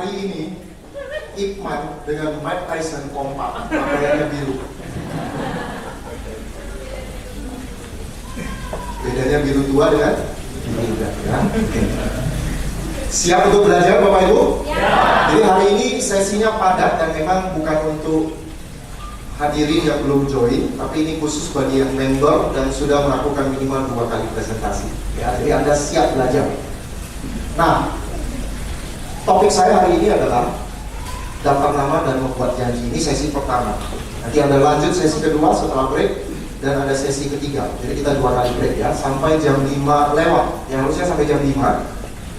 hari ini Ip Man dengan Mike Tyson kompak, pakaiannya biru. Bedanya biru tua dengan biru muda, ya. Siap untuk belajar Bapak Ibu? Ya. Jadi hari ini sesinya padat dan memang bukan untuk hadirin yang belum join, tapi ini khusus bagi yang member dan sudah melakukan minimal 2 kali presentasi. Ya, jadi Anda siap belajar. Nah, topik saya hari ini adalah daftar nama dan membuat janji. Ini sesi pertama. Nanti Anda lanjut sesi kedua setelah break dan ada sesi ketiga. Jadi kita 2 kali break ya, sampai jam 5 lewat. Yang harusnya sampai jam 5.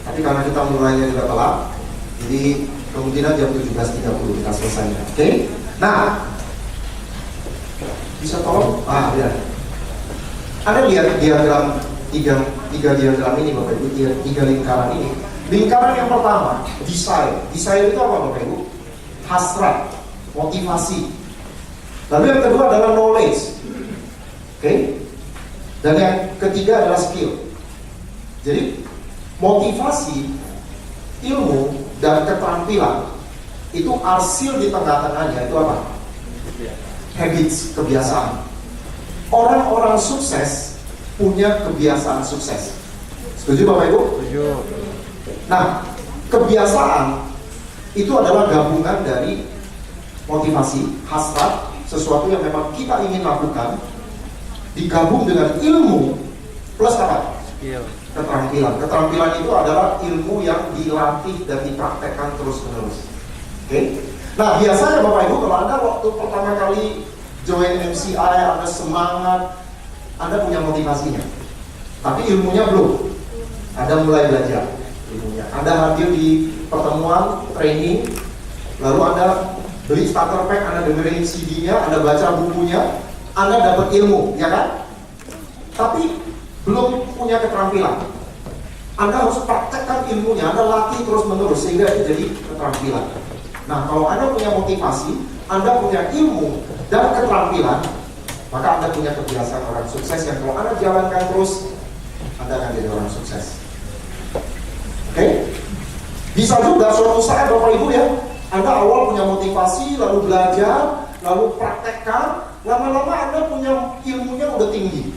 Tapi karena kita mulainya juga telat, jadi kemungkinan jam 17.30 kita selesainya. Oke? Nah, bisa tolong? Ya. Anda lihat diagram tiga diagram ini Bapak Ibu, 3 lingkaran ini. Lingkaran yang pertama, desire. Desire itu apa Bapak Ibu? Hasrat, motivasi. Lalu yang kedua adalah knowledge. Oke? Dan yang ketiga adalah skill. Jadi motivasi, ilmu, dan keterampilan itu arsil di tengah-tengahnya itu apa? Habits, kebiasaan. Orang-orang sukses punya kebiasaan sukses. Setuju Bapak Ibu? Setuju. Nah, kebiasaan itu adalah gabungan dari motivasi, hasrat, sesuatu yang memang kita ingin lakukan, digabung dengan ilmu plus apa? Skill. Keterampilan. Keterampilan itu adalah ilmu yang dilatih dan dipraktekkan terus-menerus. Oke? Nah, biasanya Bapak Ibu kalau Anda waktu pertama kali join MCI, Anda semangat, Anda punya motivasinya. Tapi ilmunya belum. Anda mulai belajar ilmunya. Anda hadir di pertemuan, training, lalu Anda beli starter pack, Anda dengerin CD-nya, Anda baca bukunya, Anda dapat ilmu, ya kan? Tapi belum punya keterampilan. Anda harus praktekkan ilmunya, Anda latih terus-menerus sehingga itu jadi keterampilan. Nah, kalau Anda punya motivasi, Anda punya ilmu dan keterampilan, maka Anda punya kebiasaan orang sukses yang kalau Anda jalankan terus, Anda akan jadi orang sukses. Oke? Bisa juga suatu saat Bapak Ibu ya, Anda awal punya motivasi, lalu belajar, lalu praktekkan, lama-lama Anda punya ilmunya udah tinggi,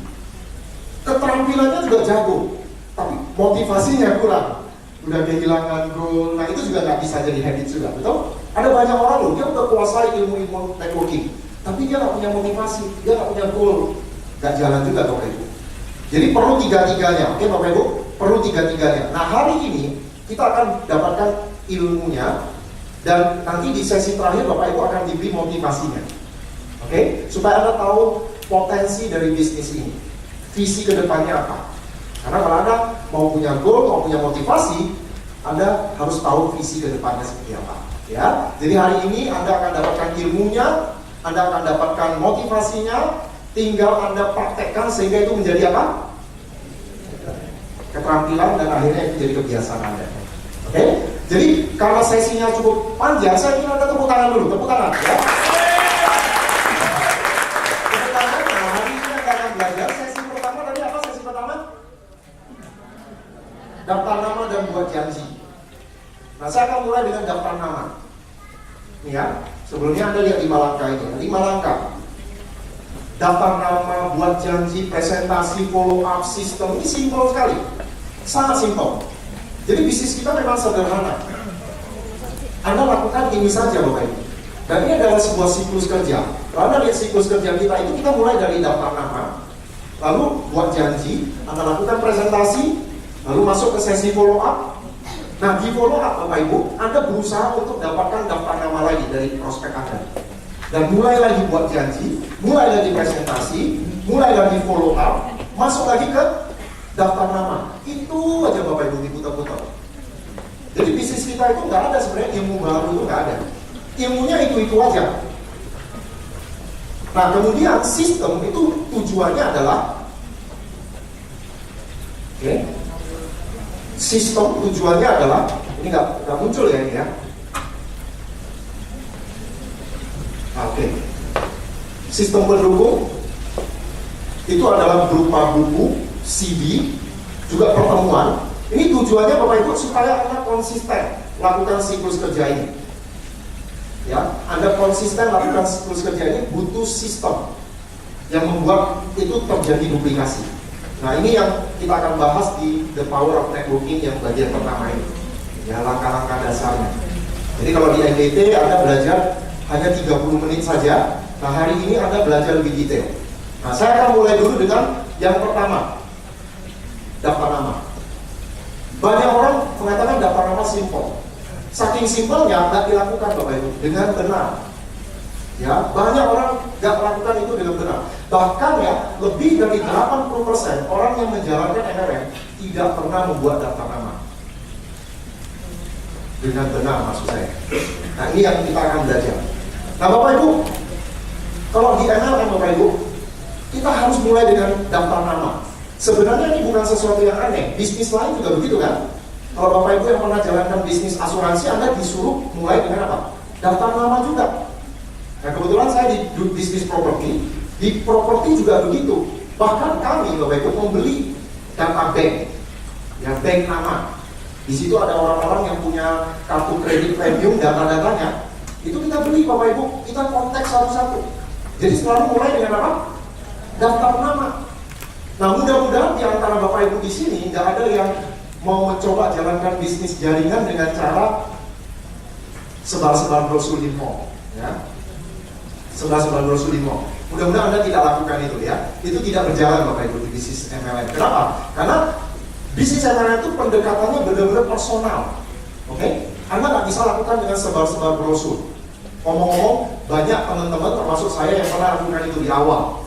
keterampilannya juga jago, tapi motivasinya kurang, udah kehilangan goal. Nah itu juga nggak bisa jadi habit juga, betul? Ada banyak orang loh, dia udah kuasai ilmu-ilmu networking, tapi dia nggak punya motivasi, dia nggak punya goal, nggak jalan juga Bapak Ibu. Jadi perlu tiga-tiganya, oke Bapak Ibu? Perlu tiga-tiganya. Nah hari ini kita akan dapatkan ilmunya dan nanti di sesi terakhir Bapak Ibu akan diberi motivasinya, oke? Supaya Anda tahu potensi dari bisnis ini, visi kedepannya apa. Karena kalau Anda mau punya goal, mau punya motivasi, Anda harus tahu visi kedepannya seperti apa. Ya, jadi hari ini Anda akan dapatkan ilmunya, Anda akan dapatkan motivasinya, tinggal Anda praktekkan sehingga itu menjadi apa? Keterampilan dan akhirnya itu jadi kebiasaan Anda. Oke? Jadi karena sesinya cukup panjang, saya ingin Anda tepuk tangan dulu, tepuk tangan ya. Tepuk tangan. Nah, hari ini Anda akan belajar sesi pertama tadi apa sesi pertama? Daftar nama dan buat janji. Nah, saya akan mulai dengan daftar nama. Nih ya, sebelumnya Anda lihat 5 langkah ini. 5 langkah. Daftar nama, buat janji, presentasi, follow up, sistem. Ini simpel sekali. Sangat simpel. Jadi bisnis kita memang sederhana. Anda lakukan ini saja Bapak Ibu. Dan ini adalah sebuah siklus kerja. Kalau Anda lihat siklus kerja kita itu, kita mulai dari daftar nama, lalu buat janji, Anda lakukan presentasi, lalu masuk ke sesi follow up. Nah di follow up Bapak Ibu, Anda berusaha untuk dapatkan daftar nama lagi dari prospek Anda. Dan mulai lagi buat janji, mulai lagi presentasi, mulai lagi follow up, masuk lagi ke daftar nama. Itu aja Bapak Ibu diputar-putar. Jadi bisnis kita itu nggak ada sebenarnya ilmu baru, itu nggak ada. Ilmunya itu aja. Nah kemudian sistem itu tujuannya adalah, oke? Sistem tujuannya adalah, ini nggak muncul ya ini ya. Oke. Sistem pendukung itu adalah berupa buku, CD, juga pertemuan. Ini tujuannya Bapak Ibu supaya Anda konsisten. lakukan siklus kerja ini. Ya, Anda konsisten lakukan siklus kerja ini, butuh sistem yang membuat itu terjadi duplikasi. Nah, ini yang kita akan bahas di The Power of Networking yang bagian pertama ini. Ya, langkah-langkah dasarnya. Jadi kalau di MBT Anda belajar hanya 30 menit saja. Nah, hari ini Anda belajar lebih detail. Nah, saya akan mulai dulu dengan yang pertama, daftar nama. Banyak orang mengatakan daftar nama simple. Saking simpelnya nggak dilakukan Bapak Ibu dengan benar. Ya, banyak orang nggak melakukan itu dengan benar. Bahkan ya, lebih dari 80% orang yang menjalankan MLM tidak pernah membuat daftar nama dengan benar, maksud saya. Nah, ini yang kita akan belajar. Nah, Bapak Ibu, kalau di MLM Bapak Ibu, kita harus mulai dengan daftar nama. Sebenarnya ini bukan sesuatu yang aneh. Bisnis lain juga begitu kan? Kalau Bapak Ibu yang pernah jalankan bisnis asuransi, Anda disuruh mulai dengan apa? Daftar nama juga. Nah, kebetulan saya di bisnis properti, di properti juga begitu. Bahkan kami Bapak Ibu membeli data bank, ya bank nama. Di situ ada orang-orang yang punya kartu kredit premium, data-datanya. Itu kita beli Bapak Ibu, kita kontak satu-satu. Jadi selalu mulai dengan apa? Daftar nama. Nah, mudah-mudahan di antara Bapak Ibu di sini nggak ada yang mau mencoba jalankan bisnis jaringan dengan cara sebar-sebar brosur di mall, ya. Sebar-sebar brosur di mall. Mudah-mudahan Anda tidak lakukan itu, ya. Itu tidak berjalan Bapak Ibu di bisnis MLM. Kenapa? Karena bisnis MLM itu pendekatannya benar-benar personal. Oke? Anda nggak bisa lakukan dengan sebar-sebar brosur. Ngomong-ngomong, banyak teman-teman termasuk saya yang pernah lakukan itu di awal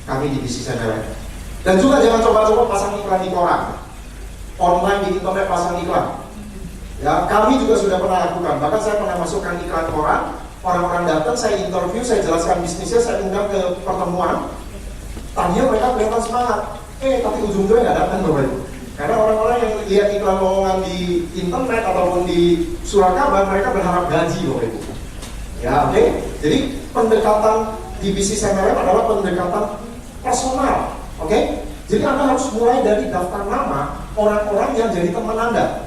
kami di bisnis MLM. Dan juga jangan coba-coba pasang iklan di koran. Online di internet pasang iklan. Ya, kami juga sudah pernah lakukan. Bahkan saya pernah masukkan iklan koran. Orang-orang datang, saya interview, saya jelaskan bisnisnya, saya undang ke pertemuan. Tanya mereka kelihatan semangat. Tapi ujung-ujungnya nggak datang Bapak Ibu. Karena orang-orang yang lihat iklan lowongan di internet ataupun di surat kabar, mereka berharap gaji Bapak Ibu. Ya, oke. Jadi pendekatan di bisnis MLM adalah pendekatan personal. Oke? Jadi Anda harus mulai dari daftar nama orang-orang yang jadi teman Anda.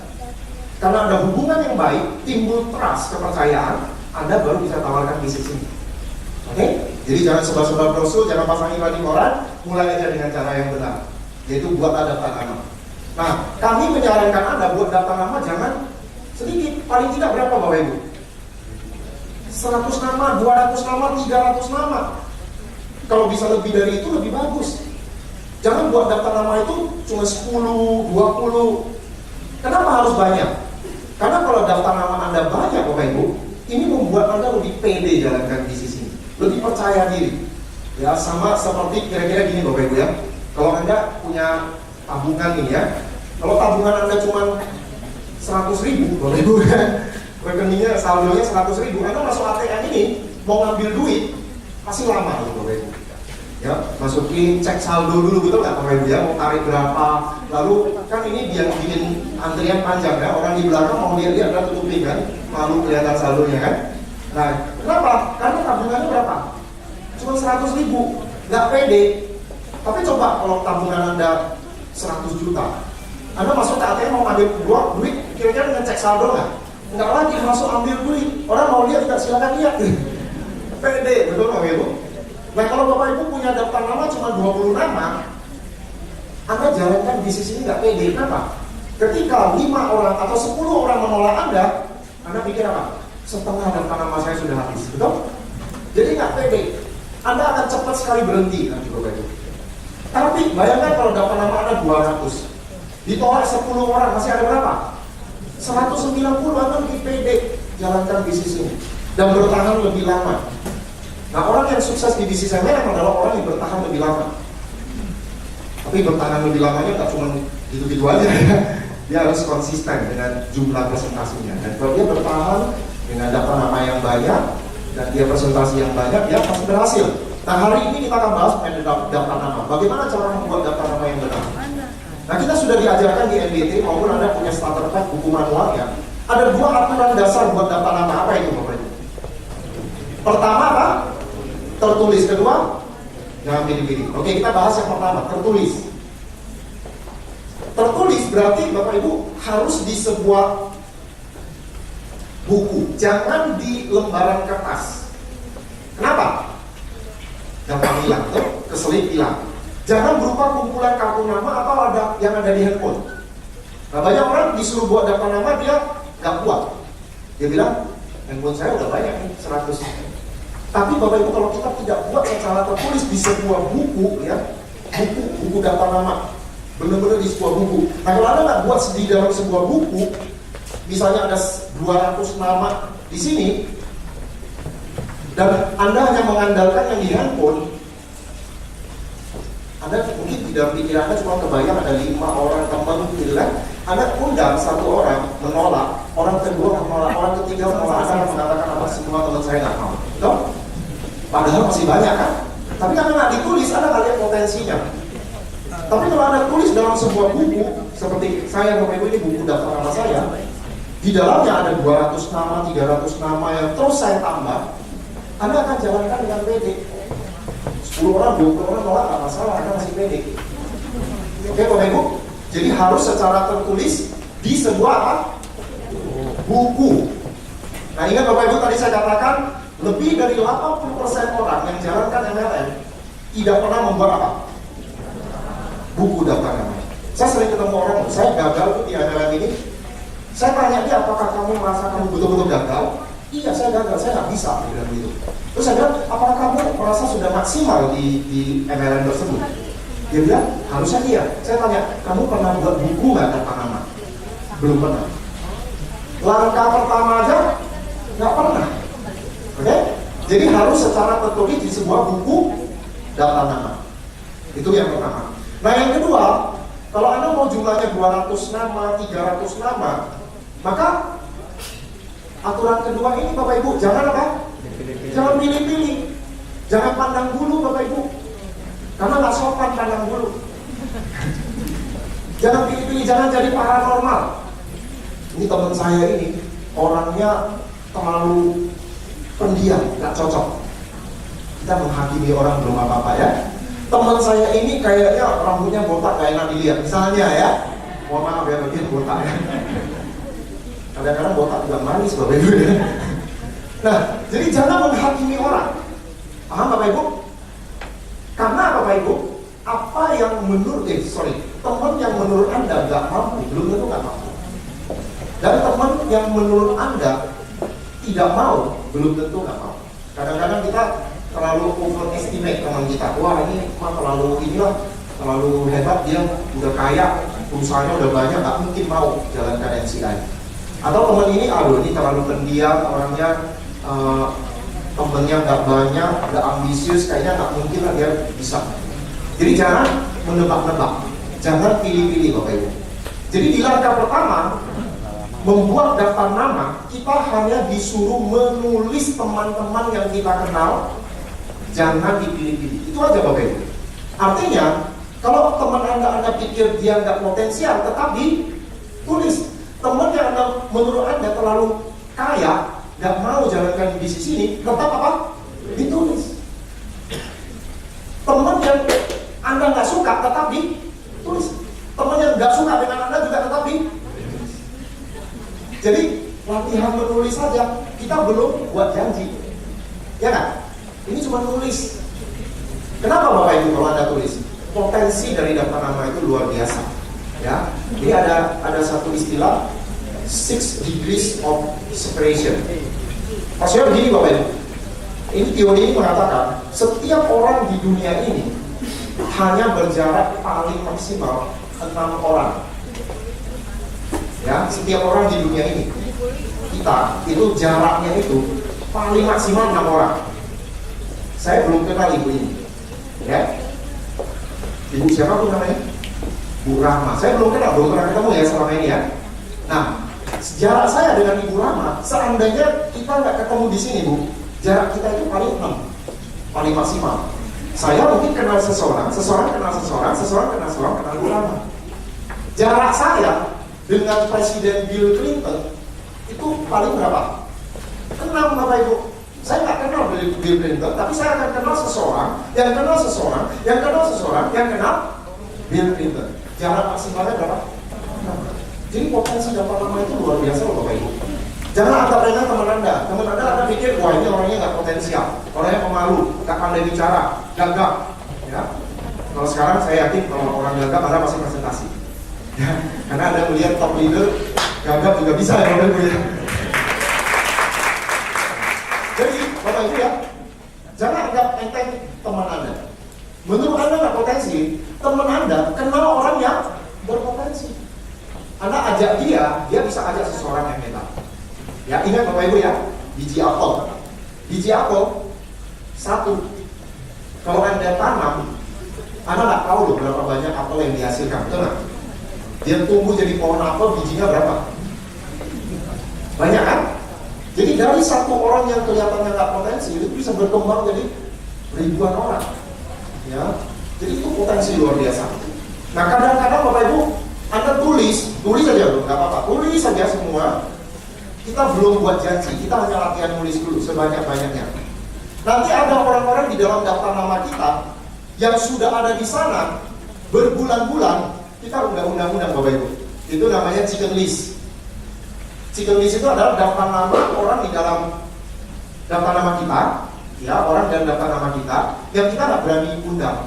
Karena ada hubungan yang baik, timbul trust, kepercayaan, Anda baru bisa tawarkan bisnis ini. Oke? Jadi jangan sebar-sebar brosur, jangan pasang iklan di koran, mulai aja dengan cara yang benar, yaitu buatlah daftar nama. Nah, kami menyarankan Anda buat daftar nama jangan sedikit, paling tidak berapa Bapak Ibu? 100 nama, 200 nama, 300 nama. Kalau bisa lebih dari itu lebih bagus. Jangan buat daftar nama itu cuma 10, 20. Kenapa harus banyak? Karena kalau daftar nama Anda banyak Bapak Ibu, ini membuat Anda lebih pede jalankan bisnis ini, lebih percaya diri. Ya, sama seperti kira-kira gini Bapak Ibu ya. Kalau Anda punya tabungan nih ya, kalau tabungan Anda cuma 100.000 Bapak Ibu ya, rekeningnya saldonya 100.000, Anda masuk ATM ini mau ngambil duit pasti lama gitu Bapak Ibu. Ya, masukin cek saldo dulu gitu nggak Bapak Ibu ya, mau tarik berapa, lalu kan ini biar bikin antrian panjang ya, orang di belakang mau lihat-lihat Anda tutupin kan, malu kelihatan saldonya kan. Nah, kenapa? Karena tabungannya berapa? Cuma 100.000, nggak pede. Tapi coba kalau tabungan Anda 100 juta, Anda masuk ke ATM mau ambil duit, kira-kira ngecek saldo nggak? Nggak lagi, masuk ambil duit, orang mau lihat tidak silakan lihat. Pede, betul Bapak Ibu? Nah, kalau Bapak Ibu punya daftar nama cuma 20 nama, Anda jalankan bisnis ini nggak pede. Kenapa? Ketika 5 orang atau 10 orang menolak Anda pikir apa? Setengah daftar nama saya sudah habis, betul? Jadi nggak pede. Anda akan cepat sekali berhenti nanti Bapak Ibu. Tapi bayangkan kalau daftar nama Anda 200, ditolak 10 orang, masih ada berapa? 190. Anda lebih pede jalankan bisnis ini dan bertahan lebih lama. Nah, orang yang sukses di bisnis MLM adalah orang yang bertahan lebih lama. Tapi bertahan lebih lamanya tak cuma gitu-gitu aja ya. Dia harus konsisten dengan jumlah presentasinya. Dan kalau dia bertahan dengan daftar nama yang banyak dan dia presentasi yang banyak, dia pasti berhasil. Nah, hari ini kita akan bahas mengenai daftar nama. Bagaimana cara membuat daftar nama yang benar? Nah, kita sudah diajarkan di MBT maupun Anda punya starter pack buku manualnya. Ada 2 aturan dasar buat daftar nama. Apa itu Bapak Ibu? Pertama apa? Tertulis. Kedua, jangan pilih-pilih. Oke, kita bahas yang pertama, tertulis. Tertulis berarti Bapak Ibu harus di sebuah buku, jangan di lembaran kertas. Kenapa? Gampang hilang, tuh, keselip hilang. Jangan berupa kumpulan kartu nama atau yang ada di handphone. Nah, banyak orang disuruh buat daftar nama, dia nggak kuat. Dia bilang, handphone saya udah banyak nih, 100. Tapi Bapak Ibu, kalau kita tidak buat secara tertulis di sebuah buku, ya, buku daftar nama, benar-benar di sebuah buku. Nah, kalau Anda nggak buat di dalam sebuah buku, misalnya ada 200 nama di sini, dan Anda hanya mengandalkan yang di handphone, Anda mungkin di dalam pikiran Anda cuma kebayang ada 5 orang teman gitu kan. Anda undang 1 orang menolak, orang kedua menolak, orang ketiga menolak, Anda mengatakan apa semua teman saya nggak mau. Betul? Padahal masih banyak kan? Tapi karena nggak ditulis, Anda nggak lihat potensinya. Tapi kalau Anda tulis dalam sebuah buku, seperti saya Bapak Ibu, ini buku daftar nama saya, di dalamnya ada 200 nama, 300 nama yang terus saya tambah, Anda akan jalankan dengan pede. 10 orang, 20 orang nolak, nggak masalah, Anda masih pede. Oke Bapak Ibu? Jadi harus secara tertulis di sebuah apa? Buku. Nah ingat Bapak Ibu, tadi saya katakan lebih dari 80% orang yang jalankan MLM tidak pernah membuat apa? Buku daftar nama. Saya sering ketemu orang, saya gagal di MLM ini. Saya tanya dia, apakah kamu merasa kamu betul-betul gagal? Iya, saya gagal, saya nggak bisa bilang begitu. Terus saya bilang, apakah kamu merasa sudah maksimal di MLM tersebut? Dia bilang, harusnya iya. Saya tanya, kamu pernah buat buku nggak daftar nama? Belum pernah. Langkah pertama aja nggak pernah. Oke? Jadi harus secara tertulis di sebuah buku daftar nama. Itu yang pertama. Nah yang kedua, kalau Anda mau jumlahnya 200 nama, 300 nama, maka aturan kedua ini Bapak Ibu, jangan apa? Jangan pilih-pilih. Jangan pandang bulu Bapak Ibu. Karena nggak sopan pandang bulu. Jangan pilih-pilih, jangan jadi paranormal. Ini teman saya ini, orangnya terlalu pendiam, nggak cocok. Kita menghakimi orang belum apa-apa ya. Teman saya ini kayaknya rambutnya botak, gak enak dilihat. Misalnya ya, mohon maaf ya bagian botak ya. Kadang-kadang botak juga manis Bapak Ibu ya. Nah, jadi jangan menghakimi orang. Paham Bapak Ibu? Karena Bapak Ibu, apa yang teman yang menurut Anda nggak mampu, belum tentu nggak mampu. Dan teman yang menurut Anda tidak mau, belum tentu nggak mau. Kadang-kadang kita terlalu overestimate teman kita. Wah ini mah terlalu hebat, dia udah kaya, usahanya udah banyak, nggak mungkin mau jalankan NCI. Atau teman ini, ini terlalu pendiam, orangnya temennya nggak banyak, nggak ambisius, kayaknya nggak mungkin lah dia bisa. Jadi jangan menebak-nebak, jangan pilih-pilih Bapak Ibu. Jadi di langkah pertama, membuat daftar nama, kita hanya disuruh menulis teman-teman yang kita kenal, jangan dipilih-pilih. Itu aja Bapak Ibu. Artinya, kalau teman Anda pikir dia nggak potensial, tetap ditulis. Teman yang menurut Anda terlalu kaya, nggak mau jalankan bisnis ini, tetap apa? Ditulis. Teman yang Anda nggak suka, tetap ditulis. Teman yang nggak suka dengan Anda juga tetap ditulis. Jadi latihan menulis saja, kita belum buat janji, ya kan? Ini cuma tulis. Kenapa Bapak Ibu kalau Anda tulis? Potensi dari daftar nama itu luar biasa, ya. Jadi ada satu istilah 6 degrees of separation. Maksudnya begini Bapak Ibu, ini teori ini mengatakan setiap orang di dunia ini hanya berjarak paling maksimal 6 orang. Ya, setiap orang di dunia ini, kita itu jaraknya itu paling maksimal 6 orang. Saya belum kenal ibu ini, ya. Ibu siapa tuh namanya? Bu Rahma. Saya belum pernah ketemu ya selama ini ya. Nah, jarak saya dengan Ibu Rahma, seandainya kita nggak ketemu di sini Bu, jarak kita itu paling 6, paling maksimal. Saya mungkin kenal seseorang kenal seseorang, kenal Bu Rahma. Jarak saya dengan Presiden Bill Clinton itu paling berapa? 6 Bapak Ibu. Saya nggak kenal Bill Clinton, tapi saya akan kenal seseorang, yang kenal Bill Clinton. Jarak maksimalnya berapa? 6. Jadi potensi daftar nama itu luar biasa loh Bapak Ibu. Jangan anggap remeh teman Anda. Teman Anda pikir, wah ini orangnya nggak potensial, orangnya pemalu, nggak pandai bicara, gagap. Ya. Kalau sekarang saya yakin kalau orang gagap Anda pasti presentasi. Ya. Karena Anda melihat top leader, gagap juga bisa ya Bapak Ibu ya. Jadi Bapak Ibu ya, jangan anggap enteng teman Anda. Menurut Anda nggak potensi, teman Anda kenal orang yang berpotensi. Anda ajak dia bisa ajak seseorang yang hebat. Ya, ingat Bapak Ibu ya, biji apel. Biji apel satu. Kalau Anda tanam, Anda nggak tahu loh berapa banyak apel yang dihasilkan, betul nggak? Dia tumbuh jadi pohon apel, bijinya berapa? Banyak kan? Jadi dari satu orang yang kelihatannya nggak potensi, itu bisa berkembang jadi ribuan orang. Ya, jadi itu potensi luar biasa. Nah kadang-kadang Bapak Ibu, Anda tulis aja loh, nggak apa-apa, tulis saja semua. Kita belum buat janji, kita hanya latihan nulis dulu sebanyak-banyaknya. Nanti ada orang-orang di dalam daftar nama kita yang sudah ada di sana berbulan-bulan, kita undang-undang Bapak Ibu. Itu namanya chicken list. Chicken list itu adalah daftar nama orang di dalam daftar nama kita, ya orang dan daftar nama kita yang kita nggak berani undang.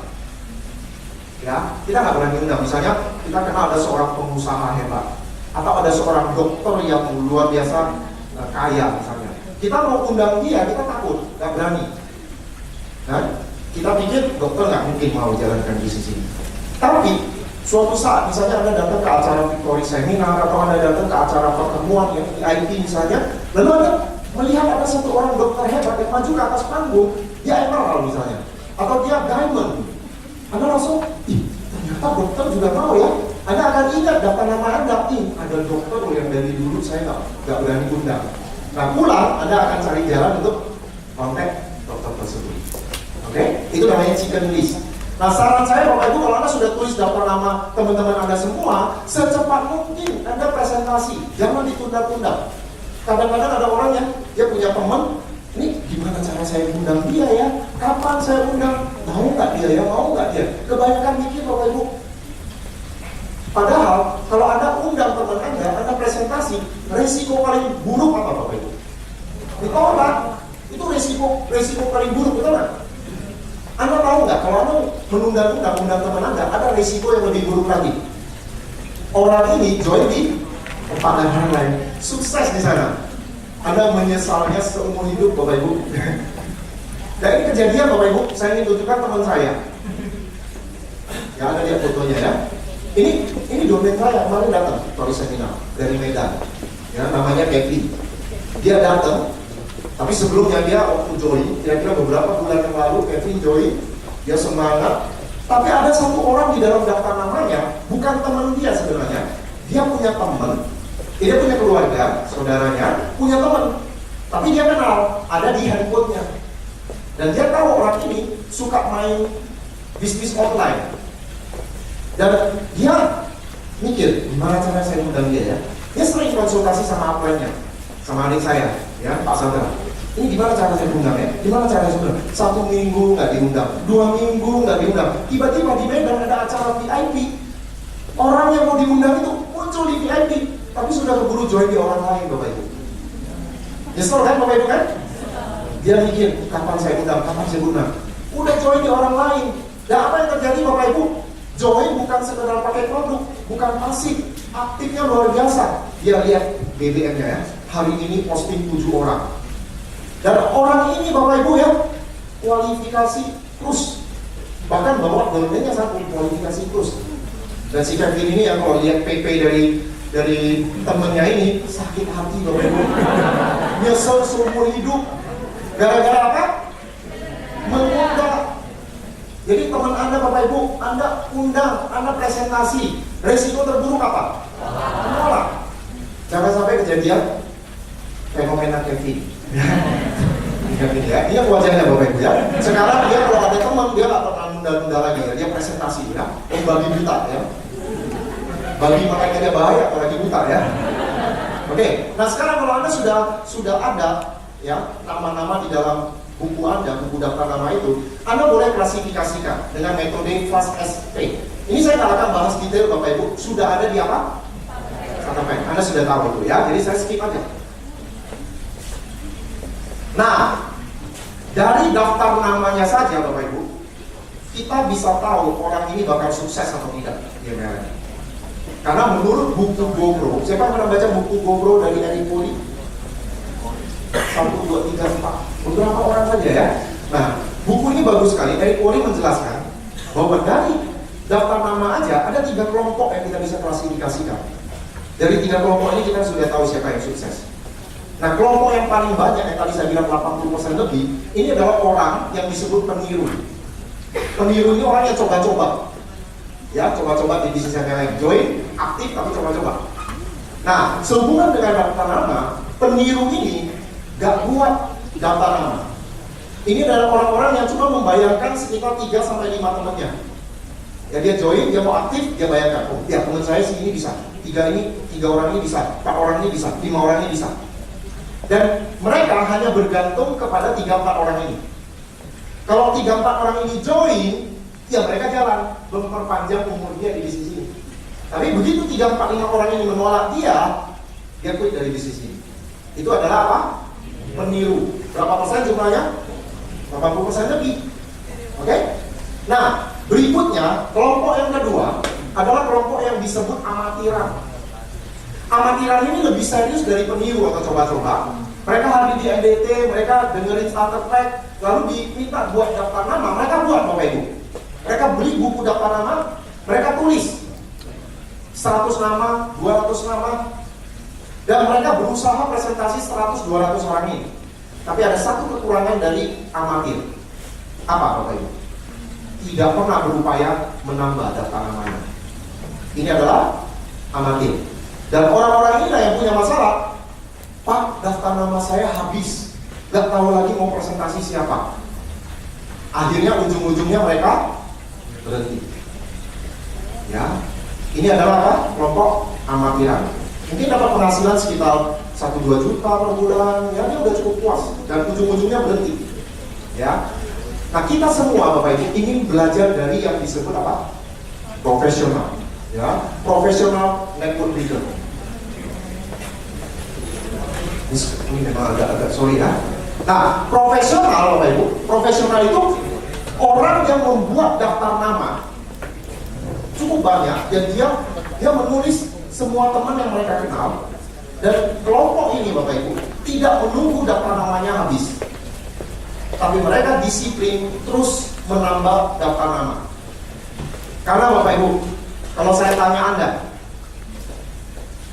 Ya, kita nggak berani undang. Misalnya kita kenal ada seorang pengusaha hebat, atau ada seorang dokter yang luar biasa kaya misalnya. Kita mau undang dia, kita takut, nggak berani. Nah, kita pikir dokter nggak mungkin mau jalankan bisnis ini. Tapi suatu saat misalnya Anda datang ke acara Victory Seminar atau Anda datang ke acara pertemuan yang VIP misalnya, lalu Anda melihat ada satu orang dokter hebat yang maju ke atas panggung, dia emerald misalnya, atau dia diamond, Anda langsung, ternyata dokter juga mau ya. Anda akan ingat daftar nama Anda, ada dokter yang dari dulu saya nggak berani undang. Nah pulang Anda akan cari jalan untuk kontak dokter tersebut. Oke, itu namanya chicken list. Nah saran saya Bapak Ibu, kalau Anda sudah tulis daftar nama teman-teman Anda semua, secepat mungkin Anda presentasi, jangan ditunda-tunda. Kadang-kadang ada orang yang dia punya teman, ini gimana cara saya undang dia ya? Kapan saya undang? Mau nggak dia ya? Mau nggak dia? Kebanyakan mikir Bapak Ibu. Padahal kalau Anda undang teman Anda presentasi, resiko paling buruk apa Bapak Ibu? Ditolak. Itu resiko paling buruk, betul nggak? Anda tahu nggak kalau Anda menunda-undang teman Anda, ada resiko yang lebih buruk lagi. Orang ini join di tempat yang lain, sukses di sana. Anda menyesalnya seumur hidup Bapak Ibu. Dan ini kejadian Bapak Ibu, saya ingin tunjukkan teman saya. Ya Anda lihat fotonya ya. Ini domain saya kemarin datang Victory Seminar dari Medan. Ya namanya Kevin. Dia datang, tapi sebelumnya dia waktu join, kira-kira beberapa bulan yang lalu Kevin join, dia semangat. Tapi ada satu orang di dalam daftar namanya, bukan teman dia sebenarnya. Dia punya teman, dia punya keluarga, saudaranya, punya teman. Tapi dia kenal, ada di handphonenya. Dan dia tahu orang ini suka main bisnis online. Dan dia mikir, gimana cara saya undang dia ya? Dia sering konsultasi sama upline-nya, sama adik saya, ya Pak Sandra. Ini gimana cara saya undang ya? Gimana cara saya undang? 1 minggu nggak diundang, 2 minggu nggak diundang. Tiba-tiba di Medan ada acara VIP. Orang yang mau diundang itu muncul di VIP, tapi sudah keburu join di orang lain Bapak Ibu. Nyesel kan Bapak Ibu kan? Dia mikir, kapan saya undang? Udah join di orang lain. Dan apa yang terjadi Bapak Ibu? Join bukan sekedar pakai produk, bukan pasif, aktifnya luar biasa. Dia lihat BBM-nya ya, hari ini posting 7 orang. Dan orang ini Bapak Ibu ya, kualifikasi terus. Bahkan bawa domainnya satu, kualifikasi terus. Dan si Kevin ini yang kalau lihat PP dari temennya ini, sakit hati Bapak Ibu. Nyesel seumur hidup. Gara-gara apa? Mengundang. Jadi teman Anda Bapak Ibu, Anda undang, Anda presentasi, resiko terburuk apa? Menolak. Jangan sampai kejadian fenomena Kevin. Kevin ya, ini wajahnya Bapak Ibu ya. Sekarang dia kalau ada teman, dia nggak pernah nunda-nunda lagi ya. Dia presentasi ya, babi buta ya. Babi makanya dia bahaya apalagi buta ya. Oke, nah sekarang kalau Anda sudah ada ya nama-nama di dalam buku Anda, buku daftar nama itu, Anda boleh klasifikasikan dengan metode FAST-SP. Ini saya nggak akan bahas detail Bapak Ibu, sudah ada di apa? Anda sudah tahu itu ya, jadi saya skip aja. Nah, dari daftar namanya saja Bapak Ibu, kita bisa tahu orang ini bakal sukses atau tidak di MLM. Karena menurut buku GoPro, siapa yang pernah baca buku GoPro dari Eric Worre? 1, 2, 3, 4, beberapa orang saja ya. Nah, buku ini bagus sekali. Eric Worre menjelaskan bahwa dari daftar nama aja ada 3 kelompok yang kita bisa klasifikasikan. Dari 3 kelompok ini kita sudah tahu siapa yang sukses. Nah, kelompok yang paling banyak yang tadi saya bilang 80% lebih, ini adalah orang yang disebut peniru. Peniru ini orang yang coba-coba. Ya, coba-coba di bisnis yang lain. Join, aktif tapi coba-coba. Nah, sehubungan dengan daftar nama, peniru ini gak buat daftar nama. Ini adalah orang-orang yang cuma membayangkan sekitar 3-5 temannya. Ya, dia join, dia mau aktif, dia bayangkan, oh ya teman saya sih ini bisa, 3 orang ini bisa, 4 orang ini bisa, 5 orang ini bisa. Dan mereka hanya bergantung kepada 3-4 orang ini. Kalau 3-4 orang ini join, ya mereka jalan, memperpanjang umur dia di bisnis ini. Tapi begitu 3-4-5 orang ini menolak dia quit dari bisnis ini. Itu adalah apa? Meniru. Berapa persen jumlahnya? 80% lebih. Oke? Nah, berikutnya, kelompok yang kedua adalah kelompok yang disebut amatiran. Amatiran ini lebih serius dari peniru atau coba-coba. Mereka hadir di NDT, mereka dengerin starter pack, lalu diminta buat daftar nama, mereka buat Bapak Ibu. Mereka beli buku daftar nama, mereka tulis 100 nama, 200 nama, dan mereka berusaha presentasi 100-200 orang ini. Tapi ada satu kekurangan dari amatir. Apa Bapak Ibu? Tidak pernah berupaya menambah daftar namanya. Ini adalah amatir. Dan orang-orang inilah yang punya masalah. Pak, daftar nama saya habis, gak tahu lagi mau presentasi siapa. Akhirnya ujung-ujungnya mereka berhenti. Ya, ini adalah apa? Kelompok amatiran. Mungkin dapat penghasilan sekitar 1-2 juta per bulan, ya dia udah cukup puas. Dan ujung-ujungnya berhenti. Ya, nah kita semua Bapak Ibu ingin belajar dari yang disebut apa? Profesional. Ya, profesional network leader. Ini memang agak sorry ya. Nah, profesional Bapak Ibu, profesional itu orang yang membuat daftar nama cukup banyak dan dia menulis semua teman yang mereka kenal. Dan kelompok ini Bapak Ibu tidak menunggu daftar namanya habis, tapi mereka disiplin terus menambah daftar nama. Karena Bapak Ibu, kalau saya tanya Anda,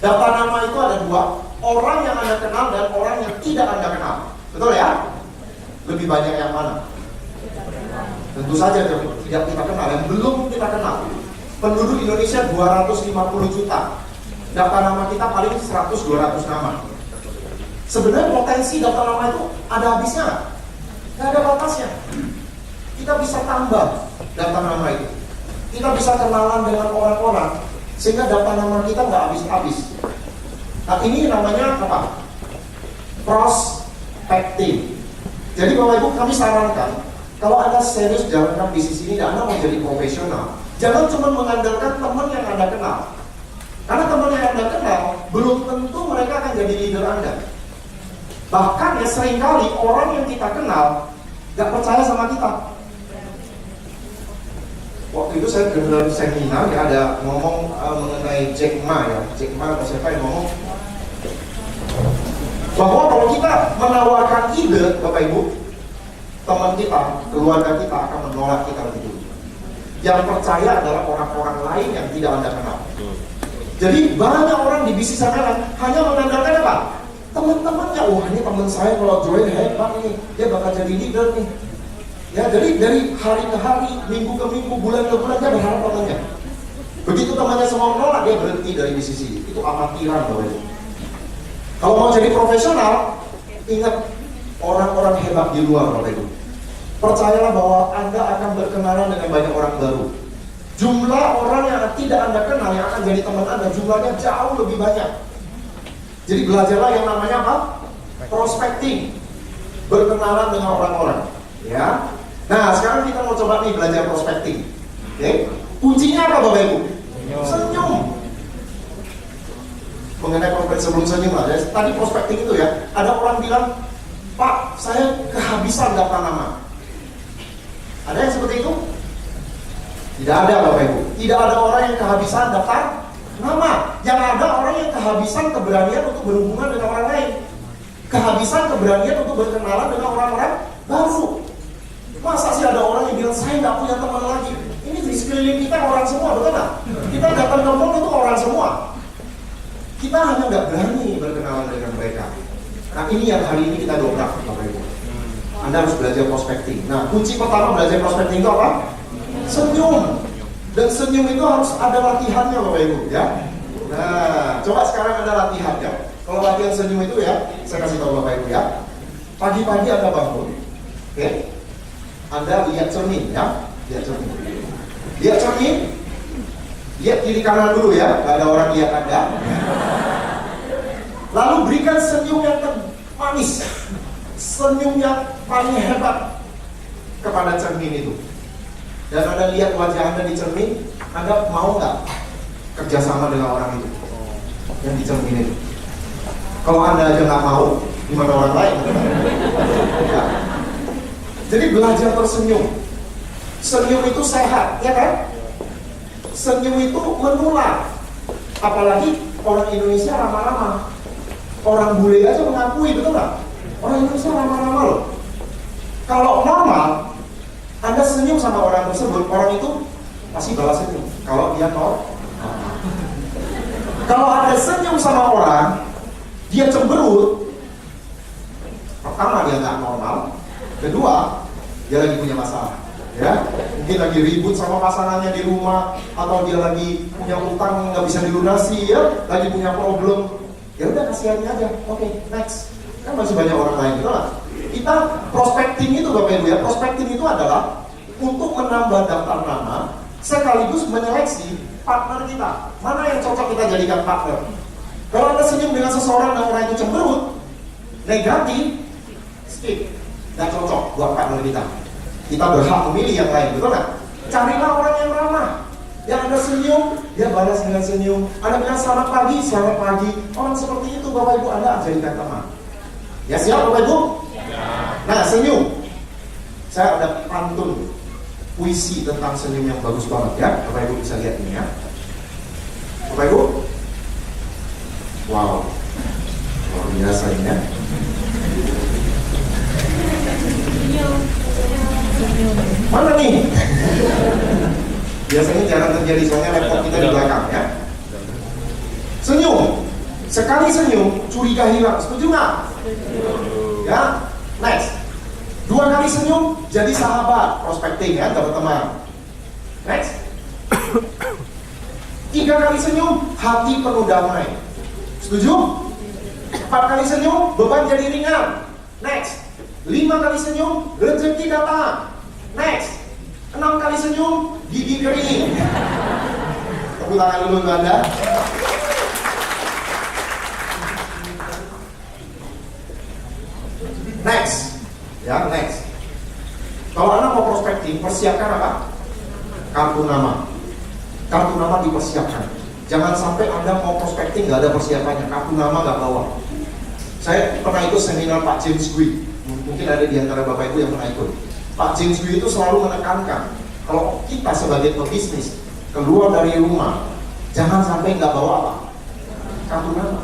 daftar nama itu ada 2, orang yang Anda kenal dan orang yang tidak Anda kenal. Betul ya? Lebih banyak yang mana? Tentu saja yang tidak kita kenal, yang belum kita kenal. Penduduk Indonesia 250 juta. Daftar nama kita paling 100-200 nama. Sebenarnya potensi daftar nama itu ada habisnya? Nggak ada batasnya. Kita bisa tambah daftar nama itu. Kita bisa kenalan dengan orang-orang sehingga daftar nama kita nggak habis-habis. Nah, ini namanya apa? Prospecting. Jadi Bapak Ibu kami sarankan, kalau Anda serius jalankan bisnis ini dan Anda mau jadi profesional, jangan cuma mengandalkan teman yang Anda kenal. Karena teman yang Anda kenal belum tentu mereka akan jadi leader Anda. Bahkan ya seringkali orang yang kita kenal gak percaya sama kita. Waktu itu saya dengar seminar ya, ada ngomong mengenai Jack Ma ya. Jack Ma atau siapa yang ngomong bahwa kalau kita menawarkan ide Bapak Ibu, teman kita, keluarga kita akan menolak kita lebih dulu. Yang percaya adalah orang-orang lain yang tidak Anda kenal. Jadi banyak orang di bisnis MLM hanya mengandalkan apa? Teman-temannya, wah ini teman saya kalau join hebat nih, dia bakal jadi leader nih. Ya, jadi dari hari ke hari, minggu ke minggu, bulan ke bulan dia berharap temannya. Begitu temannya semua menolak, dia berhenti dari bisnis ini. Itu amatiran Bapak Ibu. Kalau mau jadi profesional, ingat orang-orang hebat di luar Bapak Ibu. Percayalah bahwa Anda akan berkenalan dengan banyak orang baru. Jumlah orang yang tidak Anda kenal yang akan jadi teman Anda jumlahnya jauh lebih banyak. Jadi belajarlah yang namanya apa? Prospecting. Berkenalan dengan orang-orang. Ya. Nah, sekarang kita mau coba nih belajar prospecting. Oke? Kuncinya apa Bapak Ibu? Senyum. Mengenai konferensi sebelum senyum lah. Tadi prospecting itu ya, ada orang bilang, Pak, maaf, saya kehabisan daftar nama. Ada yang seperti itu? Tidak ada Bapak Ibu. Tidak ada orang yang kehabisan daftar nama. Yang ada orang yang kehabisan keberanian untuk berhubungan dengan orang lain, kehabisan keberanian untuk berkenalan dengan orang-orang baru. Masa sih ada orang yang bilang saya nggak punya teman lagi? Ini di sekeliling kita orang semua, betul nggak? Kita datang ke mall itu orang semua. Kita hanya nggak berani berkenalan dengan mereka. Nah ini yang hari ini kita dobrak Bapak Ibu. Anda harus belajar prospecting. Nah kunci pertama belajar prospecting itu apa? Senyum. Dan senyum itu harus ada latihannya Bapak Ibu ya. Nah coba sekarang Anda latihan ya. Kalau latihan senyum itu ya, saya kasih tahu Bapak Ibu ya. Pagi-pagi Anda bangun, oke? Anda lihat cermin ya, lihat cermin. Lihat cermin, lihat kiri kanan dulu ya, gak ada orang lihat Anda. Lalu berikan senyum yang manis, senyum yang paling hebat kepada cermin itu. Dan Anda lihat wajah Anda di cermin, Anda mau nggak kerjasama dengan orang itu yang di cermin itu? Kalau Anda aja nggak mau, gimana orang lain? Ya. Jadi belajar tersenyum. Senyum itu sehat, ya kan? Senyum itu menular. Apalagi orang Indonesia ramah-ramah. Orang bule aja mengakui, betul nggak? Orang Indonesia ramah-ramah loh. Kalau normal, Anda senyum sama orang tersebut, orang itu pasti balas senyum. Kalau dia normal. Kalau Anda senyum sama orang, dia cemberut. Pertama dia nggak normal, kedua dia lagi punya masalah, ya mungkin lagi ribut sama pasangannya di rumah, atau dia lagi punya utang nggak bisa dilunasi, ya lagi punya problem. Ya udah kasihani aja, oke, next. Kan masih banyak orang lain gitu lah. Kita prospecting itu Bapak Ibu ya, prospecting itu adalah untuk menambah daftar nama sekaligus menyeleksi partner kita. Mana yang cocok kita jadikan partner? Kalau Anda senyum dengan seseorang dan orang itu cemberut, negatif, skip, nggak cocok buat partner kita. Kita berhak memilih yang lain, betul nggak? Carilah orang yang ramah. Yang Anda senyum, dia balas dengan senyum. Anda bilang selamat pagi, selamat pagi. Orang seperti itu Bapak Ibu Anda jadikan teman. Ya siap Bapak Ibu? Ya. Nah senyum. Saya ada pantun puisi tentang senyum yang bagus banget ya. Bapak Ibu bisa lihat ini ya. Bapak Ibu. Wow, luar biasa ini ya. Mana nih? Biasanya jarang terjadi soalnya laptop kita di belakang ya. Senyum, sekali senyum curiga hilang. Setuju nggak? Ya, next. 2 kali senyum jadi sahabat, prospecting ya, dapat teman. Next. 3 kali senyum hati penuh damai. Setuju? 4 kali senyum beban jadi ringan. Next. 5 kali senyum rezeki datang. Next. 6 kali senyum gigi kering. Tepuk tangan dulu untuk Anda. Next. Ya, next. Kalau Anda mau prospecting, persiapkan apa? Kartu nama. Kartu nama dipersiapkan. Jangan sampai Anda mau prospecting nggak ada persiapannya, kartu nama nggak bawa. Saya pernah ikut seminar Pak James Gui. Mungkin ada di antara Bapak Ibu yang pernah ikut. Pak James Gui itu selalu menekankan, kalau kita sebagai pebisnis keluar dari rumah, jangan sampai nggak bawa apa? Kartu nama.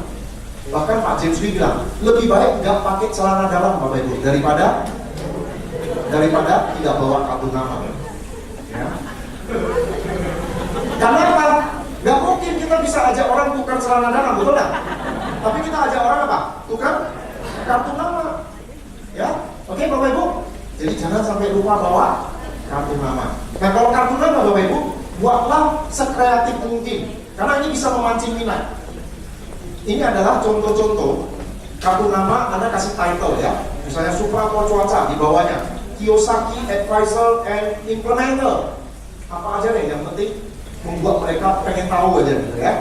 Bahkan Pak James Gui bilang, lebih baik nggak pakai celana dalam Bapak Ibu daripada tidak bawa kartu nama. Ya. Karena apa? Gak mungkin kita bisa ajak orang tukar celana dalam, betul nggak? Tapi kita ajak orang apa? Tukar kartu nama. Ya, oke Bapak Ibu. Jadi jangan sampai lupa bawa kartu nama. Nah kalau kartu nama Bapak Ibu, buatlah sekreatif mungkin. Karena ini bisa memancing minat. Ini adalah contoh-contoh kartu nama. Anda kasih title ya. Misalnya Suprato Cuaca di bawahnya, Kiyosaki Advisor and Implementer. Apa aja nih yang penting membuat mereka pengen tahu aja gitu ya.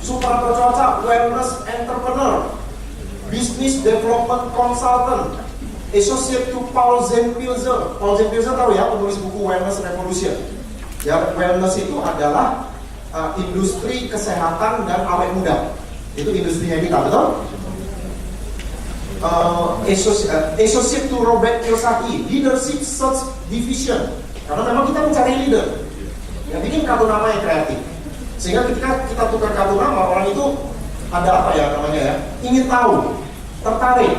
Suprato Cuaca Wellness Entrepreneur, Business Development Consultant, Associate to Paul Zempilzer. Paul Zempilzer tahu ya, penulis buku Wellness Revolution. Ya, wellness itu adalah industri kesehatan dan awet muda. Itu industrinya kita, betul? associate to Robert Kiyosaki, Leadership Search Division. Karena memang kita mencari leader yang bikin kartu nama yang kreatif. Sehingga ketika kita tukar kartu nama, orang itu ada apa ya namanya ya, ingin tahu, tertarik,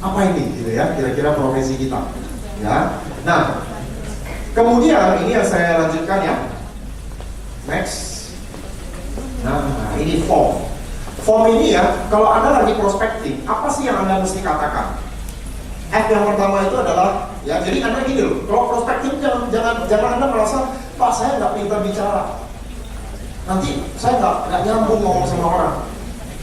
apa ini gitu ya, kira-kira profesi kita. Ya. Nah, kemudian ini yang saya lanjutkan ya. Next. Nah, ini form. Form ini ya, kalau Anda lagi prospektif, apa sih yang Anda mesti katakan? F yang pertama itu adalah, ya jadi Anda gini loh, kalau prospektif jangan Anda merasa, Pak saya nggak pintar bicara, nanti saya nggak nyambung ngomong sama orang.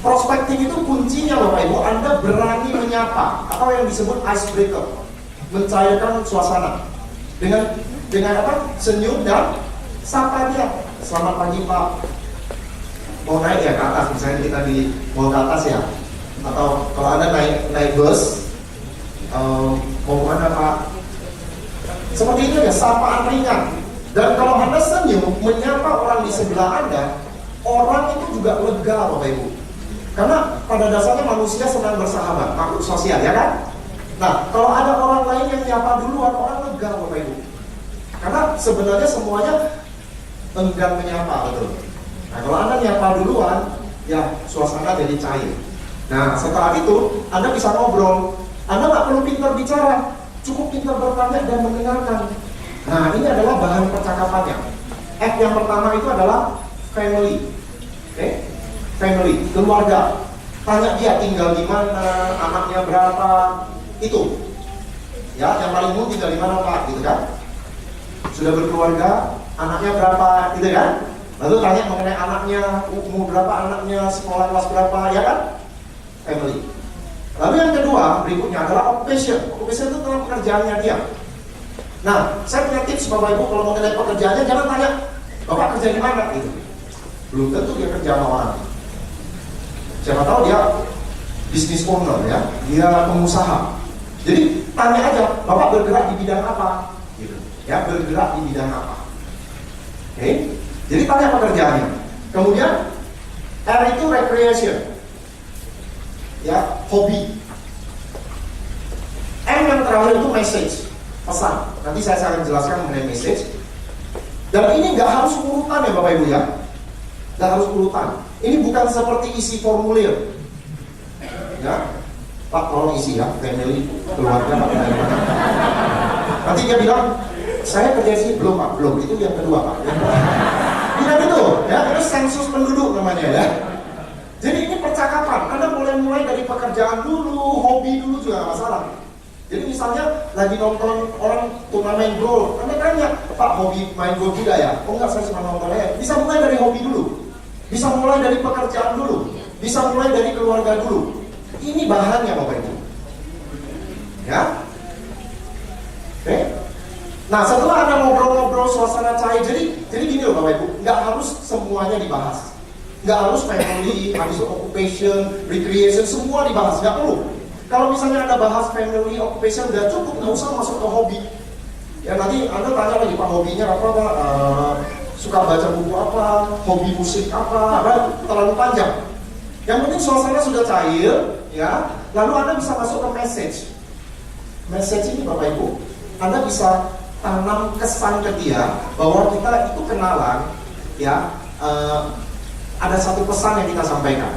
Prospektif itu kuncinya Bapak Ibu, Anda berani menyapa, atau yang disebut icebreaker, mencairkan suasana dengan apa? Senyum dan sapa dia. Selamat pagi Pak, mau naik ya ke atas, misalnya kita mau ke atas ya, atau kalau Anda naik bus, mau kemana Pak? Seperti itu ya, sapaan ringan. Dan kalau Anda senyum menyapa orang di sebelah Anda, orang itu juga lega Bapak Ibu. Karena pada dasarnya manusia senang bersahabat, makhluk sosial ya kan? Nah, kalau ada orang lain yang nyapa duluan, orang lega Bapak Ibu. Karena sebenarnya semuanya enggan menyapa, betul. Nah, kalau Anda nyapa duluan, ya suasana jadi cair. Nah, setelah itu Anda bisa ngobrol. Anda nggak perlu pintar bicara, cukup pintar bertanya dan mendengarkan. Nah, ini adalah bahan percakapannya. F yang pertama itu adalah family. Oke? Family, keluarga. Tanya dia tinggal di mana, anaknya berapa, itu. Ya, yang paling umum tinggal di mana Pak, gitu kan? Sudah berkeluarga, anaknya berapa, gitu kan? Lalu tanya mengenai anaknya, umur berapa anaknya, sekolah kelas berapa, ya kan? Family. Lalu yang kedua, berikutnya adalah occupation. Occupation itu tentang pekerjaannya dia. Nah, saya punya tips Bapak Ibu, kalau mengenai pekerjaannya, jangan tanya, Bapak kerja di mana, gitu. Belum tentu dia kerja sama orang. Siapa tahu dia business owner ya, dia pengusaha. Jadi tanya aja, Bapak bergerak di bidang apa? Gitu. Ya, bergerak di bidang apa? Oke? Jadi tanya pekerjaannya. Kemudian R itu recreation. Ya, hobi. M yang terakhir itu message, pesan. Nanti saya akan jelaskan mengenai message. Dan ini nggak harus urutan ya Bapak Ibu ya. Nggak harus urutan. Ini bukan seperti isi formulir. Ya, Pak tolong isi ya, family, keluarga Pak. Nanti dia bilang, saya kerja sih belum Pak, belum. Itu yang kedua Pak. Tidak itu, ya, terus sensus penduduk namanya ya. Jadi ini percakapan. Anda boleh mulai dari pekerjaan dulu, hobi dulu juga nggak masalah. Jadi misalnya lagi nonton orang turnamen golf, Anda tanya, Pak hobi main golf juga ya? Oh enggak, saya cuma nonton aja. Bisa mulai dari hobi dulu. Bisa mulai dari pekerjaan dulu, bisa mulai dari keluarga dulu. Ini bahannya Bapak Ibu. Ya, oke. Nah setelah Anda ngobrol-ngobrol suasana cair, jadi gini loh Bapak Ibu, nggak harus semuanya dibahas, nggak harus family, harus occupation, recreation, semua dibahas, nggak perlu. Kalau misalnya Anda bahas family, occupation, udah cukup, nggak usah masuk ke hobi. Ya nanti Anda tanya lagi Pak hobinya apa Pak? Suka baca buku apa, hobi musik apa, terlalu panjang. Yang penting suasana sudah cair, ya. Lalu Anda bisa masuk ke message. Message ini Bapak Ibu, Anda bisa tanam kesan ke dia bahwa kita itu kenalan, ya. Ada satu pesan yang kita sampaikan.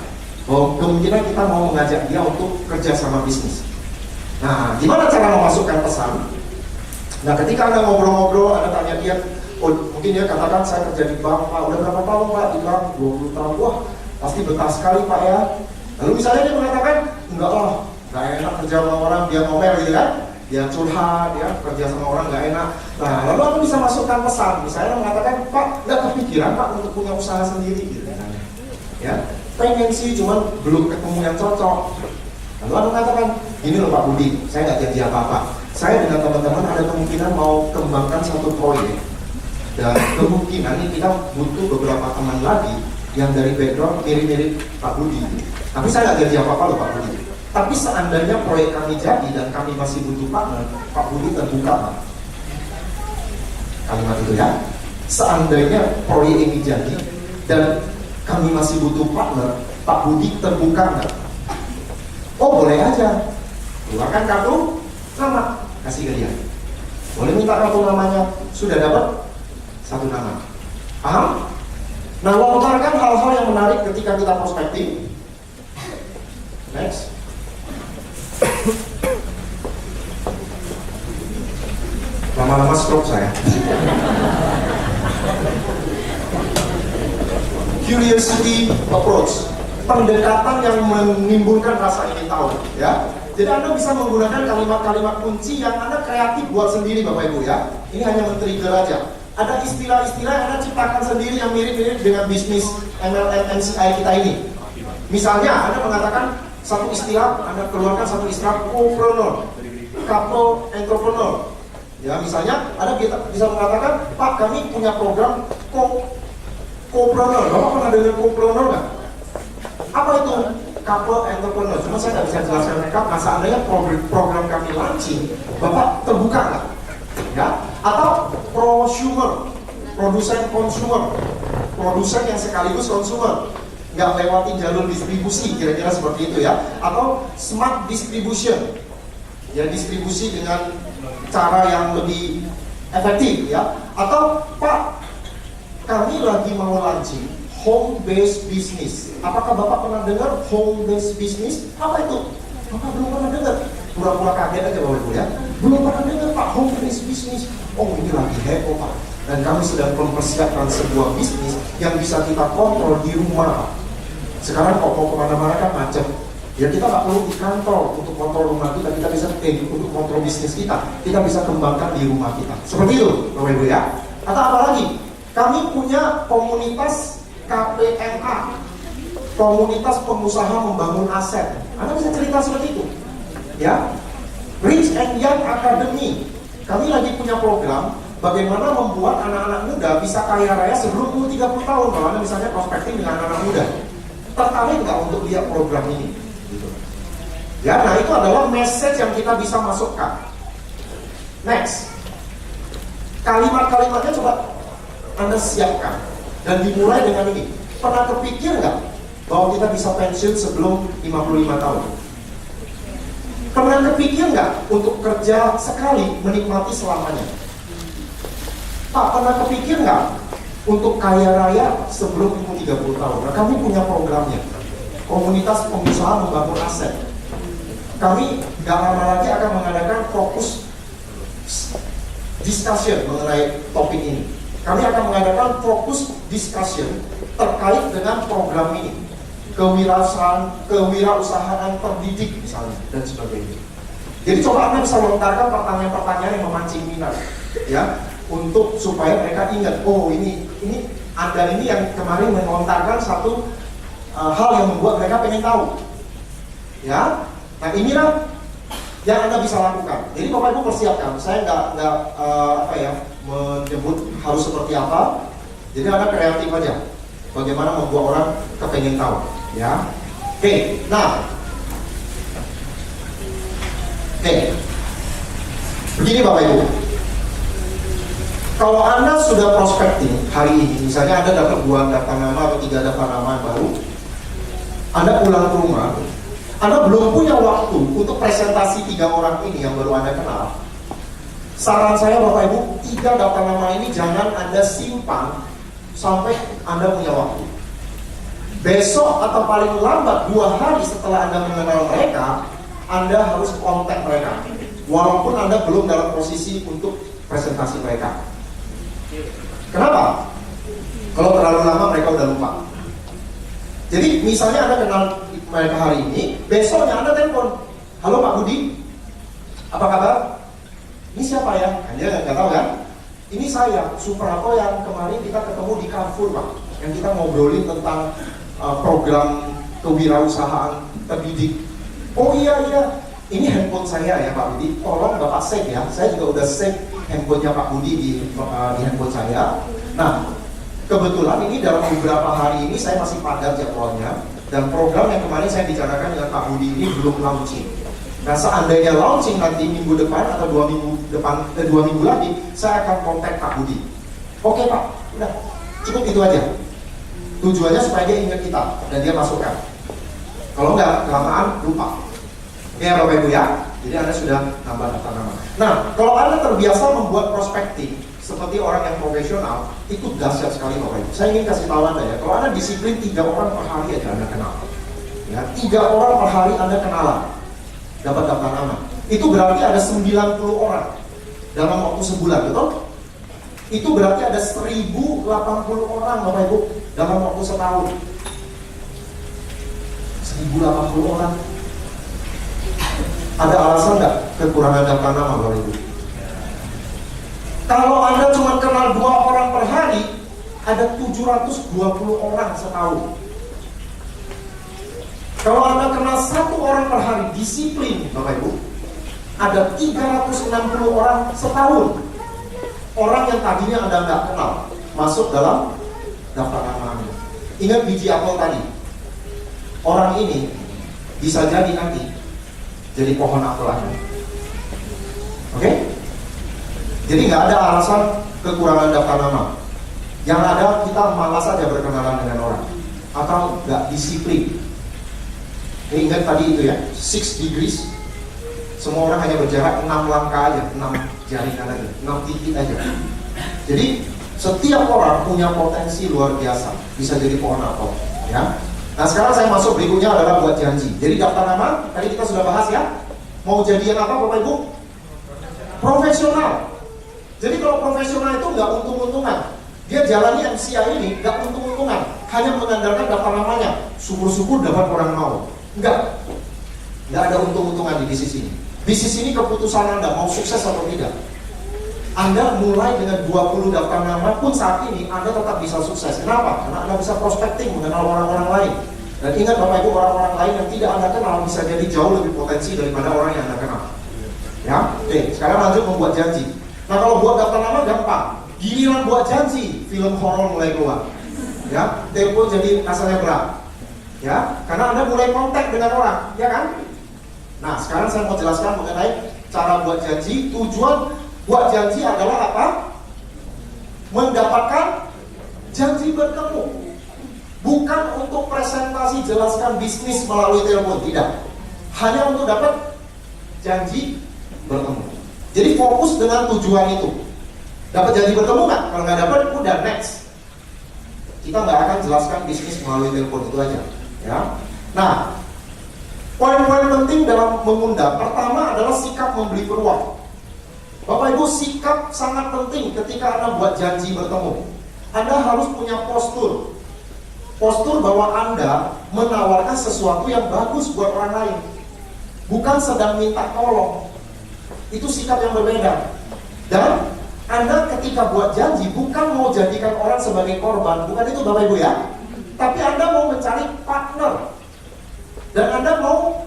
Bahwa kemungkinan kita mau mengajak dia untuk kerja sama bisnis. Nah, gimana cara memasukkan pesan? Nah, ketika Anda ngobrol-ngobrol, Anda tanya dia. Oh, mungkin dia katakan saya kerja di bank Pak, udah berapa tahun Pak di bank? 20 tahun, wah pasti betah sekali Pak ya. Lalu misalnya dia mengatakan, enggak lah, gak enak kerja sama orang, dia ngomel gitu kan, dia curhat, ya kerja sama orang gak enak. Nah lalu aku bisa masukkan pesan, misalnya mengatakan, Pak gak kepikiran Pak untuk punya usaha sendiri gitu kan. Ya, pengen sih, cuman belum ketemu yang cocok. Lalu aku mengatakan, ini loh Pak Budi, saya gak janji apa-apa. Saya dengan teman-teman ada kemungkinan mau kembangkan satu proyek. Dan kemungkinan ini kita butuh beberapa teman lagi yang dari background mirip-mirip Pak Budi. Tapi saya nggak janji apa-apa loh Pak Budi. Tapi seandainya proyek kami jadi dan kami masih butuh partner, Pak Budi terbuka Pak. Kalimat itu ya. Seandainya proyek ini jadi dan kami masih butuh partner, Pak Budi terbuka nggak? Oh boleh aja. keluarkan kartu nama, kasih ke dia. Boleh minta kartu namanya, sudah dapat satu nama. Paham? Nah, lontarkan hal-hal yang menarik ketika kita prospecting. Next. Lama-lama stroke saya. Curiosity approach, pendekatan yang menimbulkan rasa ingin tahu, ya. Jadi Anda bisa menggunakan kalimat-kalimat kunci yang Anda kreatif buat sendiri, Bapak Ibu, ya. Ini hanya men-trigger aja. Ada istilah-istilah yang Anda ciptakan sendiri yang mirip-mirip dengan bisnis MLM MCI kita ini. Misalnya Anda mengatakan satu istilah, Anda keluarkan satu istilah co-preneur, couple entrepreneur. Ya, misalnya Anda bisa mengatakan, Pak, kami punya program co-preneur. Bapak pernah dengar co-preneur nggak? Apa itu couple entrepreneur? Cuma saya nggak bisa jelaskan lengkap. Nah, seandainya program kami launching, Bapak terbuka nggak? Ya? Atau prosumer, produsen consumer, produsen yang sekaligus consumer, nggak lewatin jalur distribusi, kira-kira seperti itu ya. Atau smart distribution, ya, distribusi dengan cara yang lebih efektif ya. Atau Pak, kami lagi mau launching home based business. Apakah Bapak pernah dengar home based business? Apa itu? Bapak belum pernah dengar. Pura-pura kaget aja Bapak Ibu ya. Belum pernah dengar Pak home based business. Oh, ini lagi heboh Pak. Dan kami sedang mempersiapkan sebuah bisnis yang bisa kita kontrol di rumah. Sekarang kok mau kemana-mana kan macet. Ya, kita nggak perlu di kantor untuk kontrol rumah kita. Kita bisa untuk kontrol bisnis kita. Kita bisa kembangkan di rumah kita. Seperti itu Bapak Ibu ya. Atau apa lagi? Kami punya komunitas KPMA, komunitas pengusaha membangun aset. Anda bisa cerita seperti itu, ya. Rich and Young Academy, kami lagi punya program bagaimana membuat anak-anak muda bisa kaya raya sebelum umur 30 tahun. Kalau Anda misalnya prospecting dengan anak-anak muda, tertarik nggak untuk lihat program ini? Gitu. Ya, nah itu adalah message yang kita bisa masukkan. Next, kalimat-kalimatnya coba Anda siapkan dan dimulai dengan ini. Pernah kepikir nggak bahwa kita bisa pensiun sebelum 55 tahun? Pernah kepikir nggak untuk kerja sekali menikmati selamanya? Pak, pernah kepikir nggak untuk kaya raya sebelum umur 30 tahun? Nah, kami punya programnya, komunitas pengusaha membangun aset. Kami nggak lama lagi akan mengadakan fokus discussion mengenai topik ini. Kami akan mengadakan fokus discussion terkait dengan program ini, kewirausahaan terdidik misalnya dan sebagainya. Jadi coba Anda bisa lontarkan pertanyaan-pertanyaan yang memancing minat, ya, untuk supaya mereka ingat, oh ini Anda ini yang kemarin melontarkan satu hal yang membuat mereka pengen tahu, ya. Nah, inilah yang Anda bisa lakukan. Jadi Bapak Ibu persiapkan. Saya nggak menyebut harus seperti apa. Jadi Anda kreatif aja. Bagaimana membuat orang kepengen tahu, ya. Oke, nah, begini Bapak Ibu. Kalau Anda sudah prospecting hari ini, misalnya Anda dapat 2 daftar nama atau 3 daftar nama baru, Anda pulang ke rumah, Anda belum punya waktu untuk presentasi 3 orang ini yang baru Anda kenal. Saran saya Bapak Ibu, 3 daftar nama ini jangan Anda simpan sampai Anda punya waktu. Besok atau paling lambat 2 hari setelah Anda mengenal mereka, Anda harus kontak mereka. Walaupun Anda belum dalam posisi untuk presentasi mereka. Kenapa? Kalau terlalu lama mereka udah lupa. Jadi misalnya Anda kenal mereka hari ini, besoknya Anda telepon, halo Pak Budi, apa kabar? Ini siapa ya? Dia nggak tahu kan? Ini saya, Suprapto yang kemarin kita ketemu di Carrefour Pak, yang kita ngobrolin tentang program kewirausahaan terdidik. Oh iya, ini handphone saya ya Pak Budi, tolong Bapak save ya. Saya juga udah save handphonenya Pak Budi di handphone saya. Nah, kebetulan ini dalam beberapa hari ini saya masih padat jadwalnya, dan program yang kemarin saya bicarakan dengan Pak Budi ini belum launching. Nah, seandainya launching nanti minggu depan atau 2 minggu lagi, saya akan kontak Pak Budi. Oke Pak, udah cukup itu aja. Tujuannya supaya dia ingat kita dan dia masukkan. Kalau nggak, kelamaan lupa. Ya Bapak Ibu ya. Jadi Anda sudah tambah daftar nama. Nah, kalau Anda terbiasa membuat prospecting seperti orang yang profesional, itu dahsyat sekali Bapak Ibu. Saya ingin kasih tahu Anda ya, kalau Anda disiplin 3 orang per hari aja Anda kenal. Ya, 3 orang per hari Anda kenalan, dapat daftar nama. Itu berarti ada 90 orang dalam waktu sebulan, betul? Itu berarti ada 1080 orang Bapak Ibu dalam waktu setahun. 1080 orang. Ada alasan nggak kekurangan daftar nama Bapak Ibu? Kalau Anda cuma kenal 2 orang per hari, ada 720 orang setahun. Kalau Anda kenal 1 orang per hari, disiplin Bapak Ibu, ada 360 orang setahun. Orang yang tadinya Anda nggak kenal masuk dalam daftar nama Anda. Ingat biji apel tadi. Orang ini bisa jadi nanti jadi pohon apel lagi. Oke? Jadi nggak ada alasan kekurangan daftar nama. Yang ada kita malas saja berkenalan dengan orang atau nggak disiplin. Ingat tadi itu ya, 6 degrees. Semua orang hanya berjarak 6 langkah aja, 6 jaringan aja, 6 titik aja. Jadi setiap orang punya potensi luar biasa, bisa jadi pohon apel. Ya. Nah sekarang saya masuk berikutnya adalah buat janji. Jadi daftar nama tadi kita sudah bahas ya. Mau jadian apa Bapak Ibu? Profesional. Jadi kalau profesional itu nggak untung-untungan. Dia jalani MCI ini nggak untung-untungan, hanya mengandalkan daftar namanya. Syukur-syukur dapat orang mau. Nggak ada untung-untungan di bisnis ini. Bisnis ini keputusan Anda mau sukses atau tidak. Anda mulai dengan 20 daftar nama pun saat ini Anda tetap bisa sukses. Kenapa? Karena Anda bisa prospecting, mengenal orang-orang lain. Dan ingat Bapak Ibu, orang-orang lain yang tidak Anda kenal bisa jadi jauh lebih potensi daripada orang yang Anda kenal. Ya, oke. Sekarang lanjut membuat janji. Nah kalau buat daftar nama gampang. Giliran buat janji, film horor mulai keluar. Ya, tempo jadi asalnya berat. Ya, karena Anda mulai kontak dengan orang, ya kan? Nah, sekarang saya mau jelaskan mengenai cara buat janji. Tujuan buat janji adalah apa? Mendapatkan janji bertemu. Bukan untuk presentasi jelaskan bisnis melalui telepon, tidak. Hanya untuk dapat janji bertemu. Jadi fokus dengan tujuan itu. Dapat janji bertemu nggak? Kalau nggak dapat, udah next. Kita nggak akan jelaskan bisnis melalui telepon, itu aja. Ya. Nah, poin-poin penting dalam mengundang, pertama adalah sikap memberi peluang. Bapak Ibu, sikap sangat penting ketika Anda buat janji bertemu. Anda harus punya postur. Postur bahwa Anda menawarkan sesuatu yang bagus buat orang lain. Bukan sedang minta tolong. Itu sikap yang berbeda. Dan Anda ketika buat janji bukan mau jadikan orang sebagai korban. Bukan itu Bapak Ibu ya. Tapi Anda mau mencari partner. Dan Anda mau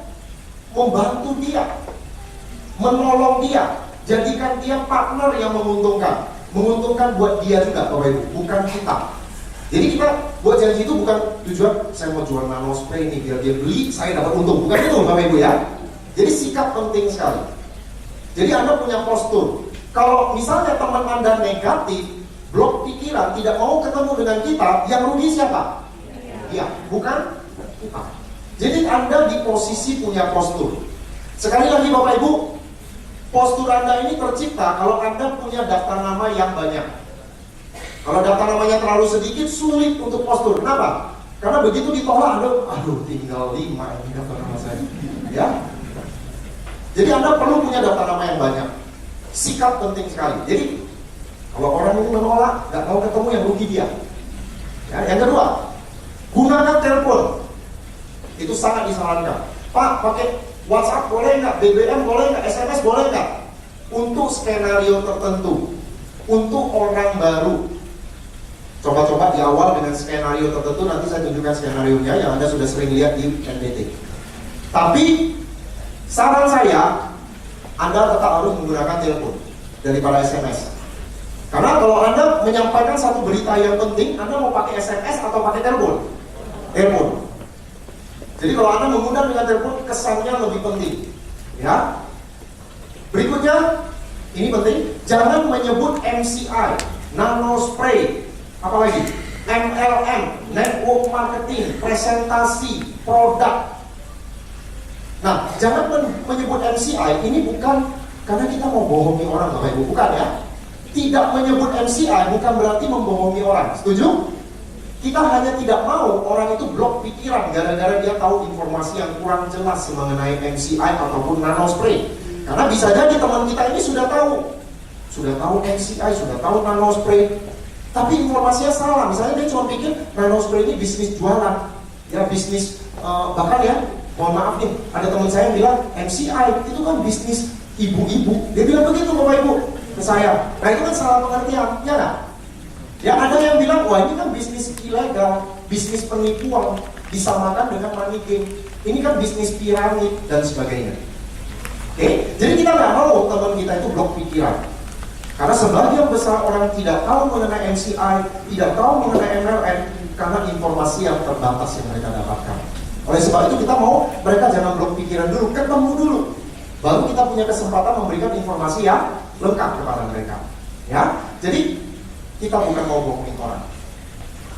membantu dia, menolong dia, jadikan dia partner yang menguntungkan. Menguntungkan buat dia juga Bapak Ibu, bukan kita. Jadi kita buat janji itu bukan tujuan saya mau jual nano spray nih biar dia beli, saya dapat untung. Bukan itu Bapak Ibu ya. Jadi sikap penting sekali. Jadi Anda punya postur. Kalau misalnya teman Anda negatif, blok pikiran, tidak mau ketemu dengan kita, yang rugi siapa? Dia, bukan kita. Jadi Anda di posisi punya postur. Sekali lagi Bapak Ibu, postur Anda ini tercipta kalau Anda punya daftar nama yang banyak. Kalau daftar namanya terlalu sedikit, sulit untuk postur. Kenapa? Karena begitu ditolak, aduh tinggal 5 ini daftar nama saya. Ya. Jadi Anda perlu punya daftar nama yang banyak. Sikap penting sekali. Jadi kalau orang ini menolak, nggak mau ketemu, yang rugi dia. Ya, yang kedua, gunakan telepon. Itu sangat disarankan. Pak, pakai WhatsApp boleh nggak? BBM boleh nggak? SMS boleh nggak? Untuk skenario tertentu, untuk orang baru. Coba-coba di awal dengan skenario tertentu. Nanti saya tunjukkan skenario-nya yang Anda sudah sering lihat di NDT. Tapi saran saya, Anda tetap harus menggunakan telepon daripada SMS. Karena kalau Anda menyampaikan satu berita yang penting, Anda mau pakai SMS atau pakai telepon? Telepon. Jadi kalau Anda mengundang dengan telepon, kesannya lebih penting. Ya. Berikutnya, ini penting, jangan menyebut MCI, nano spray, apalagi MLM, network marketing, presentasi, produk. Nah, jangan menyebut MCI, ini bukan karena kita mau bohongi orang, Bapak Ibu, bukan ya. Tidak menyebut MCI bukan berarti membohongi orang, setuju? Kita hanya tidak mau orang itu blok pikiran gara-gara dia tahu informasi yang kurang jelas mengenai MCI ataupun nanospray. Karena bisa jadi teman kita ini sudah tahu MCI, sudah tahu nanospray, tapi informasinya salah. Misalnya dia cuma pikir nanospray ini bisnis jualan, ya bisnis bahkan ya, mohon maaf nih, ada teman saya yang bilang MCI itu kan bisnis ibu-ibu. Dia bilang begitu Bapak Ibu ke saya. Nah itu kan salah pengertian, ya nggak? Ya ada yang bilang, wah ini kan bisnis ilegal, bisnis penipuan, disamakan dengan money game. Ini kan bisnis piramid dan sebagainya. Oke, jadi kita nggak mau teman kita itu blok pikiran. Karena sebagian besar orang tidak tahu mengenai MCI, tidak tahu mengenai MLM, karena informasi yang terbatas yang mereka dapatkan. Oleh sebab itu kita mau mereka jangan blok pikiran dulu, ketemu dulu. Baru kita punya kesempatan memberikan informasi yang lengkap kepada mereka. Ya, jadi kita bukan mau bohongin orang.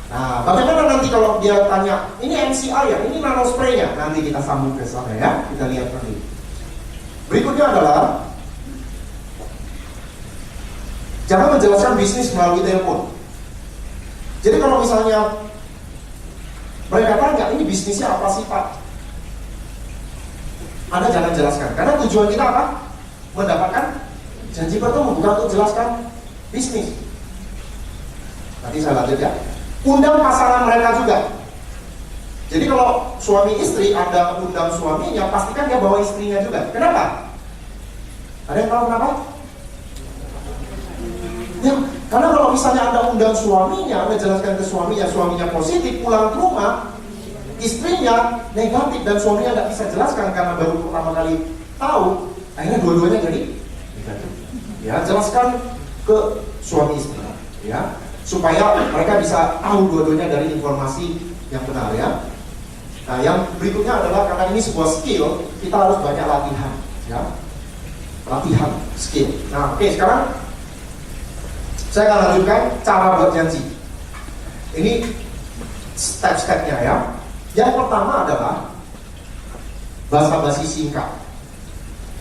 Nah, bagaimana nanti kalau dia tanya, ini MCI ya, ini nanospray-nya? Nanti kita sambung ke sana ya, kita lihat nanti. Berikutnya adalah jangan menjelaskan bisnis melalui telepon. Jadi kalau misalnya mereka tanya, ini bisnisnya apa sih Pak? Anda jangan jelaskan, karena tujuan kita apa? Mendapatkan janji bertemu, bukan untuk jelaskan bisnis. Nanti saya lanjut ya. Undang pasangan mereka juga. Jadi kalau suami istri, Anda undang suaminya, pastikan dia bawa istrinya juga. Kenapa? Ada yang tahu kenapa? Ya, karena kalau misalnya Anda undang suaminya, Anda jelaskan ke suaminya positif, pulang ke rumah, istrinya negatif dan suaminya nggak bisa jelaskan karena baru pertama kali tahu, akhirnya dua-duanya jadi negatif. Ya, jelaskan ke suami istri, ya, supaya mereka bisa tahu dua-duanya dari informasi yang benar ya. Nah, yang berikutnya adalah karena ini sebuah skill, kita harus banyak latihan, ya, latihan skill. Nah, oke, sekarang saya akan lanjutkan cara buat janji. Ini step-stepnya ya. Yang pertama adalah basa-basi singkat.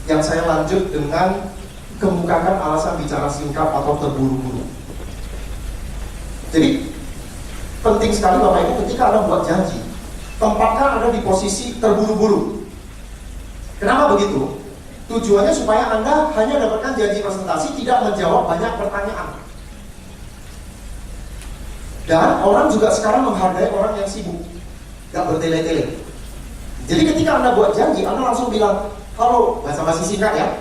Yang saya lanjut dengan kemukakan alasan bicara singkat atau terburu-buru. Jadi penting sekali Bapak Ibu ketika Anda buat janji, tempatkan Anda di posisi terburu-buru. Kenapa begitu? Tujuannya supaya Anda hanya dapatkan janji presentasi, tidak menjawab banyak pertanyaan. Dan orang juga sekarang menghargai orang yang sibuk, gak bertele-tele. Jadi ketika Anda buat janji, Anda langsung bilang, halo, basa-basi singkat ya.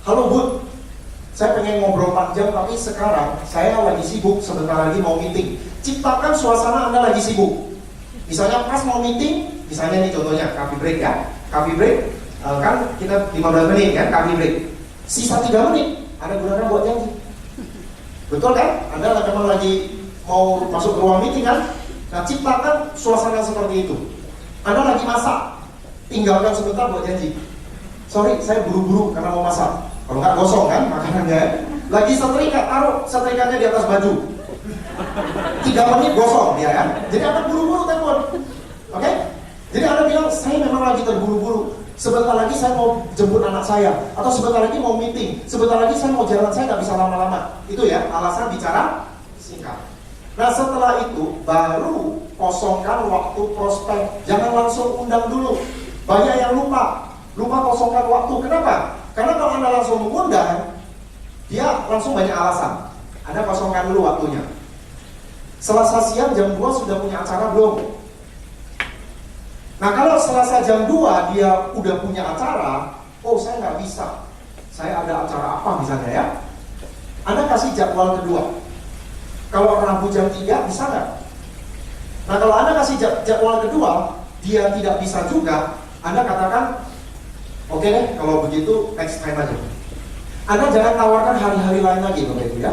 Halo Bud, saya pengen ngobrol panjang tapi sekarang saya lagi sibuk, sebentar lagi mau meeting. Ciptakan suasana Anda lagi sibuk. Misalnya pas mau meeting, misalnya ini contohnya coffee break ya. Coffee break, kan kita 15 menit kan coffee break. Sisa 3 menit, Anda gunakan buat janji. Betul kan? Anda memang lagi mau masuk ke ruang meeting kan? Nah, ciptakan suasana seperti itu. Anda lagi masak, tinggalkan sebentar buat janji. Sorry, saya buru-buru karena mau masak. Kalau nggak gosong kan makanannya. Lagi setrika, taruh setrikanya di atas baju. 3 menit gosong dia ya. Jadi Anda buru-buru telepon. Oke? Jadi Anda bilang, saya memang lagi terburu-buru. Sebentar lagi saya mau jemput anak saya. Atau sebentar lagi mau meeting. Sebentar lagi saya mau jalan, saya nggak bisa lama-lama. Itu ya, alasan bicara singkat. Nah setelah itu baru kosongkan waktu prospek. Jangan langsung undang dulu. Banyak yang lupa kosongkan waktu. Kenapa? Karena kalau Anda langsung mengundang, dia langsung banyak alasan. Anda kosongkan dulu waktunya. Selasa siang jam 2 sudah punya acara belum? Nah kalau Selasa jam 2 dia udah punya acara, oh saya nggak bisa, saya ada acara apa misalnya ya. Anda kasih jadwal kedua. Kalau Rabu jam 3 bisa nggak? Nah kalau Anda kasih jadwal kedua, dia tidak bisa juga, Anda katakan, oke deh, kalau begitu next time aja. Anda jangan tawarkan hari-hari lain lagi Bapak Ibu ya.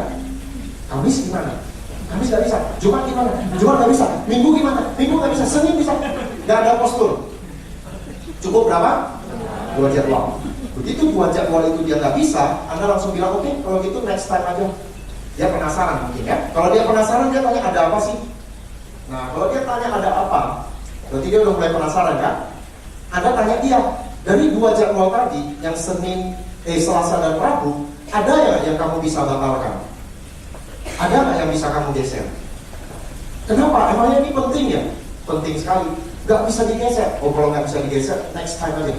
Kamis gimana? Kamis nggak bisa. Jumat gimana? Jumat nggak bisa. Minggu gimana? Minggu nggak bisa. Senin bisa. Nggak ada postur. Cukup berapa? 2 jadwal. Begitu 2 jadwal itu dia nggak bisa, Anda langsung bilang oke, kalau gitu next time aja. Dia penasaran mungkin ya. Kalau dia penasaran, dia tanya ada apa sih? Nah kalau dia tanya ada apa, berarti dia udah mulai penasaran kan? Anda tanya dia, Dari 2 jadwal tadi, yang Selasa dan Rabu, ada yang kamu bisa batalkan? Ada nggak yang bisa kamu geser? Kenapa? Emangnya ini penting ya? Penting sekali. Nggak bisa digeser. Oh, kalau nggak bisa digeser, next time aja.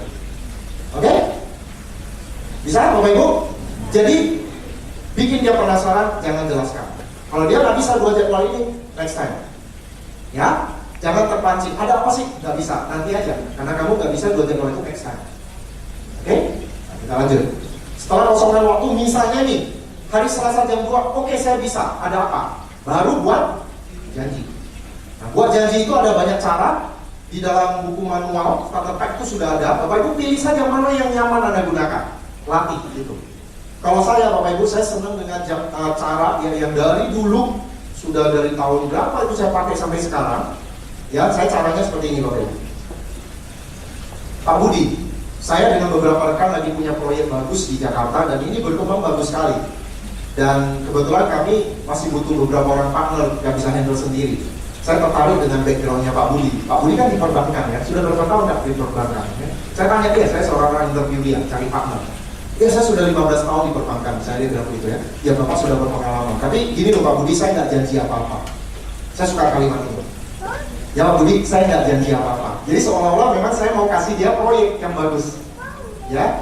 Oke? Bisa, Bapak Ibu? Jadi, bikin dia penasaran, jangan jelaskan. Kalau dia nggak bisa 2 jadwal ini, next time. Ya? Jangan terpancing. Ada apa sih? Nggak bisa. Nanti aja. Karena kamu nggak bisa 2 jadwal itu next time. Oke? Nah, kita lanjut. Setelah kosongan waktu, misalnya nih, hari Selasa jam 2, oke, saya bisa. Ada apa? Baru buat janji. Nah, buat janji itu ada banyak cara. Di dalam buku manual, starter pack itu sudah ada. Bapak Ibu pilih saja mana yang nyaman Anda gunakan. Latih gitu. Kalau saya, Bapak Ibu, saya senang dengan cara yang dari dulu, sudah dari tahun berapa itu saya pakai sampai sekarang. Ya, saya caranya seperti ini, Bapak Ibu. Pak Budi, saya dengan beberapa rekan lagi punya proyek bagus di Jakarta, dan ini berkembang bagus sekali. Dan kebetulan kami masih butuh beberapa orang partner yang bisa handle sendiri. Saya tertarik dengan backgroundnya Pak Budi. Pak Budi kan di perbankan ya, sudah berapa tahun nggak di perbankan? Ya? Saya tanya dia, saya seorang interview dia, cari partner. Ya, saya sudah 15 tahun di perbankan, saya bilang begitu ya. Ya, Bapak sudah berpengalaman. Tapi gini loh Pak Budi, saya nggak janji apa-apa. Saya suka kalimat itu. Ya Pak Budi, saya nggak janji apa-apa. Jadi seolah-olah memang saya mau kasih dia proyek yang bagus. Ya,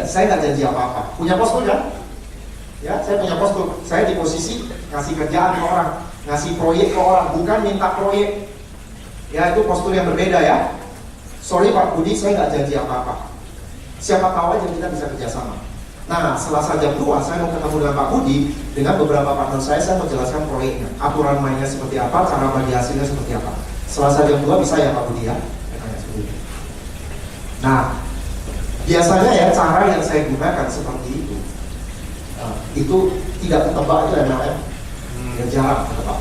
saya nggak janji apa-apa. Punya postur kan? Ya, saya punya postur. Saya di posisi ngasih kerjaan ke orang, ngasih proyek ke orang, bukan minta proyek. Ya, itu postur yang berbeda ya. Sorry Pak Budi, saya nggak janji apa-apa. Siapa tahu aja kita bisa kerjasama. Nah, Selasa jam 2 saya mau ketemu dengan Pak Budi. Dengan beberapa partner saya mau jelaskan proyeknya, aturan mainnya seperti apa, cara bagi hasilnya seperti apa. Selasa jam 2 bisa ya Pak Budi ya? Nah, biasanya ya cara yang saya gunakan seperti itu tidak ketebak itu MLM. Ya, jarang ketebak.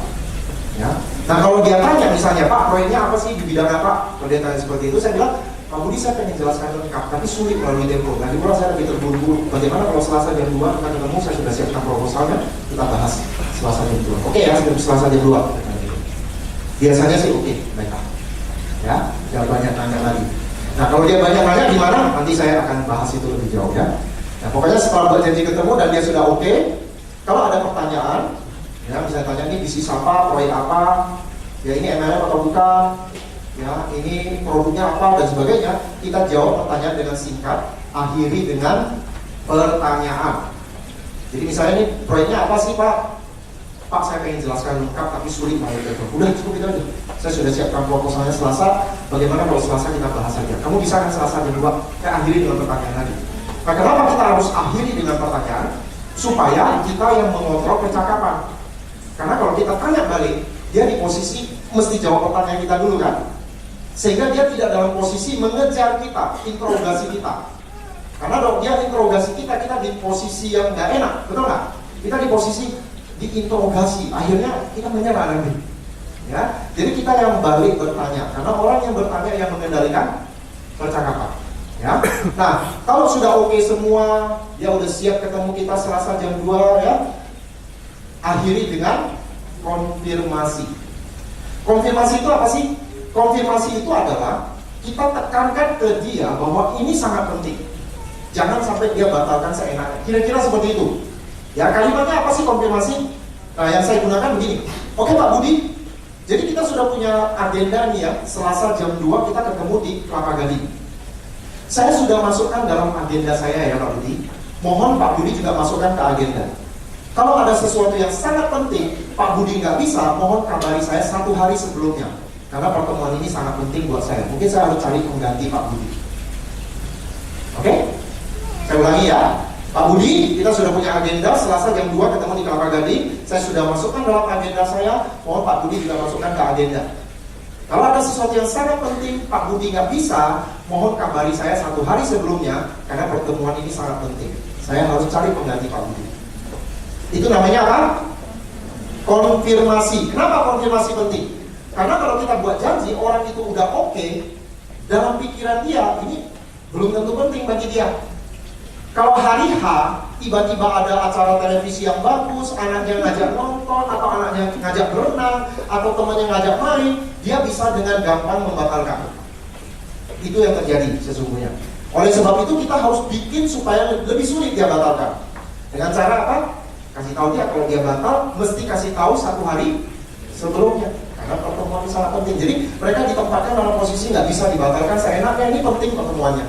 Ya. Nah, kalau dia tanya misalnya, Pak, proyeknya apa sih, di bidang apa? Kalau dia tanya seperti itu, saya bilang, Pak Budi, saya pengen jelaskan lengkap, tapi sulit melalui tempo. Nanti pula saya lebih terburu-buru. Bagaimana kalau Selasa jam 2 kita ketemu, saya sudah siapkan proposalnya, kita bahas Selasa jam 2. Oke ya, Selasa jam 2. Biasanya sih oke, baiklah. Ya, jangan banyak tanya lagi. Nah, kalau dia banyak tanya gimana? Nanti saya akan bahas itu lebih jauh ya. Nah, pokoknya setelah buat janji ketemu dan dia sudah oke, kalau ada pertanyaan, ya bisa tanya ini bisnis apa, proyek apa, ya ini MLM atau bukan, ya ini produknya apa dan sebagainya. Kita jawab pertanyaan dengan singkat, akhiri dengan pertanyaan. Jadi misalnya ini proyeknya apa sih Pak? Pak, saya pengen jelaskan lengkap tapi sulit melalui telepon. Udah cukup itu aja. Saya sudah siapkan proposalnya Selasa. Bagaimana kalau Selasa kita bahas saja? Kamu bisa kan Selasa jam 2? Saya akhiri dengan pertanyaan lagi. Nah, kenapa kita harus akhiri dengan pertanyaan? Supaya kita yang mengontrol percakapan. Karena kalau kita tanya balik, dia di posisi mesti jawab pertanyaan kita dulu kan? Sehingga dia tidak dalam posisi mengejar kita, interogasi kita. Karena kalau dia interogasi kita di posisi yang nggak enak, betul nggak? Kita di posisi diinterogasi, akhirnya kita menyerah nanti. Ya, jadi kita yang balik bertanya, karena orang yang bertanya yang mengendalikan percakapan. Ya, nah kalau sudah oke semua, dia udah siap ketemu kita Selasa jam 2 ya, akhiri dengan konfirmasi. Konfirmasi itu apa sih? Konfirmasi itu adalah kita tekankan ke dia bahwa ini sangat penting. Jangan sampai dia batalkan seenaknya. Kira-kira seperti itu. Ya, kalimatnya apa sih konfirmasi? Nah, yang saya gunakan begini. Oke Pak Budi, jadi kita sudah punya agenda nih ya, Selasa jam 2 kita ketemu di Kelapa Gading. Saya sudah masukkan dalam agenda saya ya Pak Budi. Mohon Pak Budi juga masukkan ke agenda. Kalau ada sesuatu yang sangat penting, Pak Budi nggak bisa, mohon kabari saya 1 hari sebelumnya. Karena pertemuan ini sangat penting buat saya. Mungkin saya harus cari pengganti Pak Budi. Oke? Saya ulangi ya. Pak Budi, kita sudah punya agenda Selasa jam 2 ketemu di Kelapa Gading. Saya sudah masukkan dalam agenda saya. Mohon Pak Budi juga masukkan ke agenda. Kalau ada sesuatu yang sangat penting, Pak Budi nggak bisa, mohon kabari saya 1 hari sebelumnya. Karena pertemuan ini sangat penting. Saya harus cari pengganti Pak Budi. Itu namanya apa? Konfirmasi. Kenapa konfirmasi penting? Karena kalau kita buat janji, orang itu udah oke, dalam pikiran dia, ini belum tentu penting bagi dia. Kalau hari H, tiba-tiba ada acara televisi yang bagus, anaknya ngajak nonton, atau anaknya ngajak berenang, atau temannya ngajak main, dia bisa dengan gampang membatalkan. Itu yang terjadi sesungguhnya. Oleh sebab itu kita harus bikin supaya lebih sulit dia batalkan. Dengan cara apa? Kasih tahu dia kalau dia batal, mesti kasih tahu 1 hari sebelumnya. Karena pertemuan sangat penting. Jadi mereka ditempatkan dalam posisi nggak bisa dibatalkan seenaknya, ini penting pertemuannya.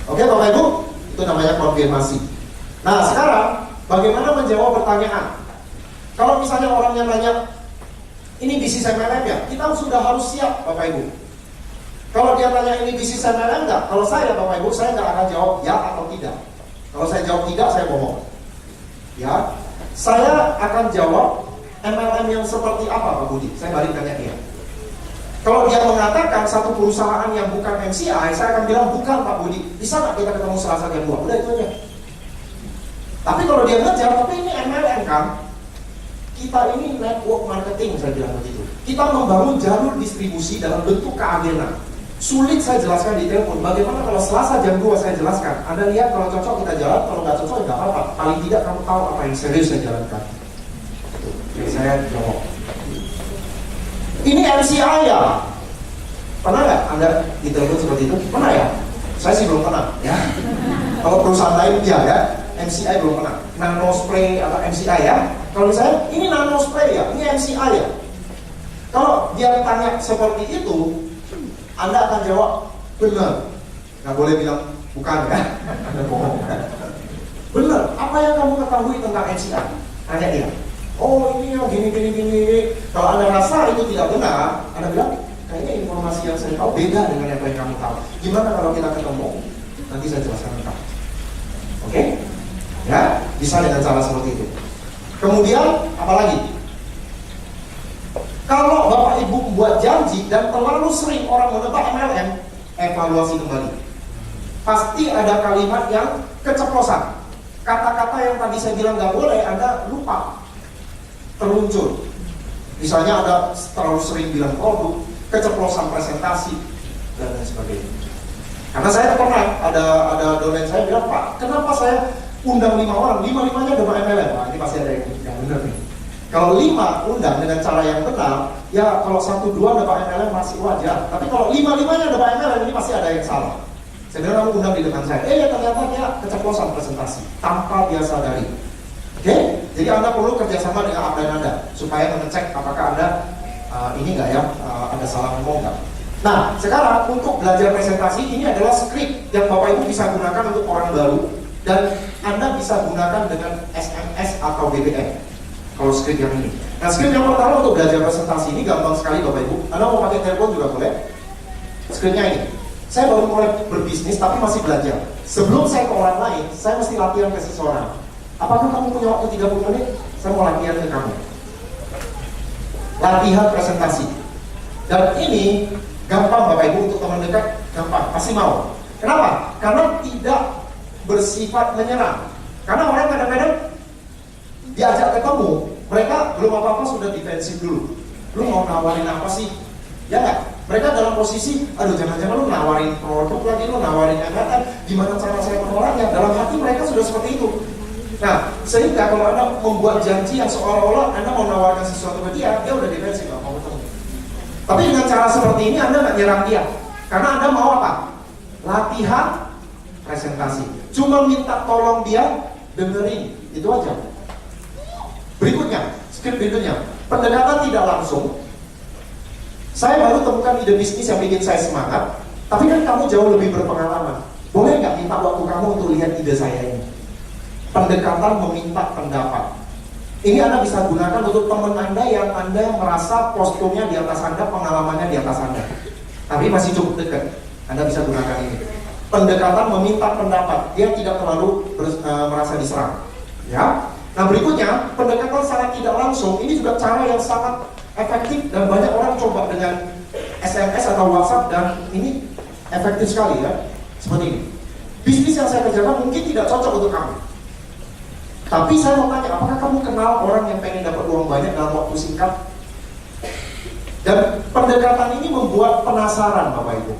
Oke Bapak Ibu, itu namanya konfirmasi. Nah sekarang, bagaimana menjawab pertanyaan? Kalau misalnya orangnya nanya, ini bisnis MLM ya? Kita sudah harus siap Bapak Ibu. Kalau dia tanya ini bisnis MLM enggak? Kalau saya Bapak Ibu, saya nggak akan jawab ya atau tidak. Kalau saya jawab tidak, saya bohong. Ya, saya akan jawab MLM yang seperti apa Pak Budi? Saya balik tanya dia. Kalau dia mengatakan satu perusahaan yang bukan MCI, saya akan bilang bukan Pak Budi. Bisa nggak kita ketemu Selasa jam 2? Udah itu aja. Tapi kalau dia ngejar, tapi ini MLM kan? Kita ini network marketing, saya bilang begitu. Kita membangun jalur distribusi dalam bentuk keagenan. Sulit saya jelaskan di telepon. Bagaimana kalau Selasa jam 2 saya jelaskan? Anda lihat kalau cocok kita jalan, kalau nggak cocok nggak apa-apa. Paling tidak kamu tahu apa yang serius saya jalankan. Jadi saya jawab. Ini MCI ya? Pernah nggak Anda di telepon seperti itu? Pernah ya? Saya sih belum pernah. Ya. Kalau perusahaan lain ya, MCI belum pernah. Nano spray atau MCI ya? Kalau saya ini nano spray ya, ini MCI ya. Kalau dia tanya seperti itu, Anda akan jawab benar. Nggak boleh bilang bukan ya. Anda bohong kan? Benar. Apa yang kamu ketahui tentang MCI? Tanya dia. Oh ini yang gini. Kalau Anda rasa itu tidak benar, Anda bilang kayaknya informasi yang saya tahu beda dengan apa yang kamu tahu. Gimana kalau kita ketemu? Nanti saya jelaskan lengkap. Oke? Ya, bisa dengan cara seperti itu. Kemudian apalagi? Kalau Bapak Ibu membuat janji dan terlalu sering orang menebak MLM, evaluasi kembali. Pasti ada kalimat yang keceplosan. Kata-kata yang tadi saya bilang nggak boleh, Anda lupa. Terluncur. Misalnya Anda terlalu sering bilang produk, keceplosan presentasi, dan lain sebagainya. Karena saya pernah ada domain saya bilang, Pak, kenapa saya undang 5 orang, 5-5-nya ada MLM? Nah, ini pasti ada yang benar nih. Kalau 5 undang dengan cara yang benar, ya kalau 1-2 ada MLM masih wajar. Tapi kalau 5-5-nya ada MLM, ini pasti ada yang salah. Saya bilang kamu undang di depan saya, ya ternyata dia keceplosan presentasi tanpa dia sadari. Oke? Jadi Anda perlu kerjasama dengan upline Anda supaya mengecek apakah Anda ini nggak ya, ada salah ngomong nggak. Nah, sekarang untuk belajar presentasi ini adalah skrip yang Bapak Ibu bisa gunakan untuk orang baru dan Anda bisa gunakan dengan SMS atau BBM. Kalau skrip yang ini. Nah, skrip yang pertama untuk belajar presentasi ini gampang sekali Bapak Ibu. Anda mau pakai telepon juga boleh. Skripnya ini. Saya baru mulai berbisnis tapi masih belajar. Sebelum saya ke orang lain, saya mesti latihan ke seseorang. Apakah kamu punya waktu 30 menit? Saya mau latihan ke kamu. Latihan presentasi. Dan ini gampang Bapak Ibu untuk teman dekat, gampang, pasti mau. Kenapa? Karena tidak bersifat menyerang. Karena orang kadang-kadang diajak ketemu, mereka belum apa-apa sudah defensif dulu. Lu mau nawarin apa sih? Ya nggak? Mereka dalam posisi, aduh jangan-jangan lu nawarin produk lagi, lu nawarin MLM, gimana cara saya menolaknya? Dalam hati mereka sudah seperti itu. Nah, sehingga kalau Anda membuat janji yang seolah-olah Anda mau menawarkan sesuatu ke dia udah defensif, nggak mau ketemu. Tapi dengan cara seperti ini Anda nggak nyerang dia, karena Anda mau apa? Latihan presentasi. Cuma minta tolong dia dengerin, itu aja. Berikutnya, skrip berikutnya, pendekatan tidak langsung. Saya baru temukan ide bisnis yang bikin saya semangat, tapi kan kamu jauh lebih berpengalaman. Boleh nggak minta waktu kamu untuk lihat ide saya ini? Pendekatan meminta pendapat. Ini Anda bisa gunakan untuk teman Anda yang Anda merasa posturnya di atas Anda, pengalamannya di atas Anda, tapi masih cukup dekat. Anda bisa gunakan ini. Pendekatan meminta pendapat. Dia tidak terlalu merasa diserang. Ya. Nah berikutnya, pendekatan sangat tidak langsung. Ini juga cara yang sangat efektif dan banyak orang coba dengan SMS atau WhatsApp dan ini efektif sekali ya. Seperti ini. Bisnis yang saya kerjakan mungkin tidak cocok untuk kamu. Tapi saya mau tanya, apakah kamu kenal orang yang pengen dapat uang banyak dalam waktu singkat? Dan pendekatan ini membuat penasaran Bapak Ibu.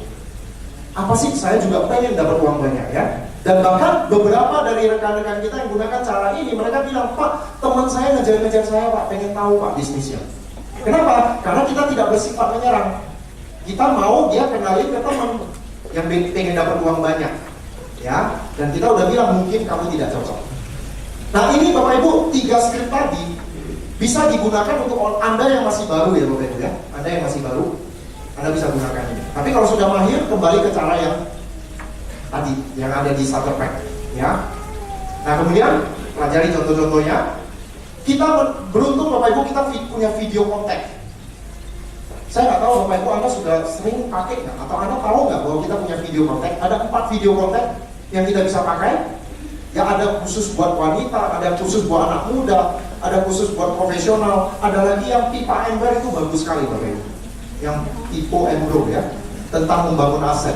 Apa sih? Saya juga pengen dapat uang banyak ya. Dan bahkan beberapa dari rekan-rekan kita yang gunakan cara ini, mereka bilang, Pak, teman saya ngejar-ngejar saya Pak, pengen tahu Pak bisnisnya. Kenapa? Karena kita tidak bersifat menyerang. Kita mau dia kenalin ke teman. yang pengen dapat uang banyak, ya. Dan kita udah bilang mungkin kamu tidak cocok. Nah ini Bapak Ibu, 3 skrip tadi bisa digunakan untuk Anda yang masih baru ya Bapak Ibu ya. Anda yang masih baru, Anda bisa gunakan ini. Tapi kalau sudah mahir, kembali ke cara yang tadi, yang ada di starter pack, ya. Nah kemudian pelajari contoh-contohnya. Kita beruntung Bapak Ibu, kita punya video kontak. Saya nggak tahu Bapak Ibu Anda sudah sering pakai nggak, atau Anda tahu nggak bahwa kita punya video kontak. Ada 4 video kontak yang kita bisa pakai. Ya ada khusus buat wanita, ada khusus buat anak muda, ada khusus buat profesional, ada lagi yang pipa ember itu bagus sekali Bapak Ibu. Yang tipe embro ya, tentang membangun aset.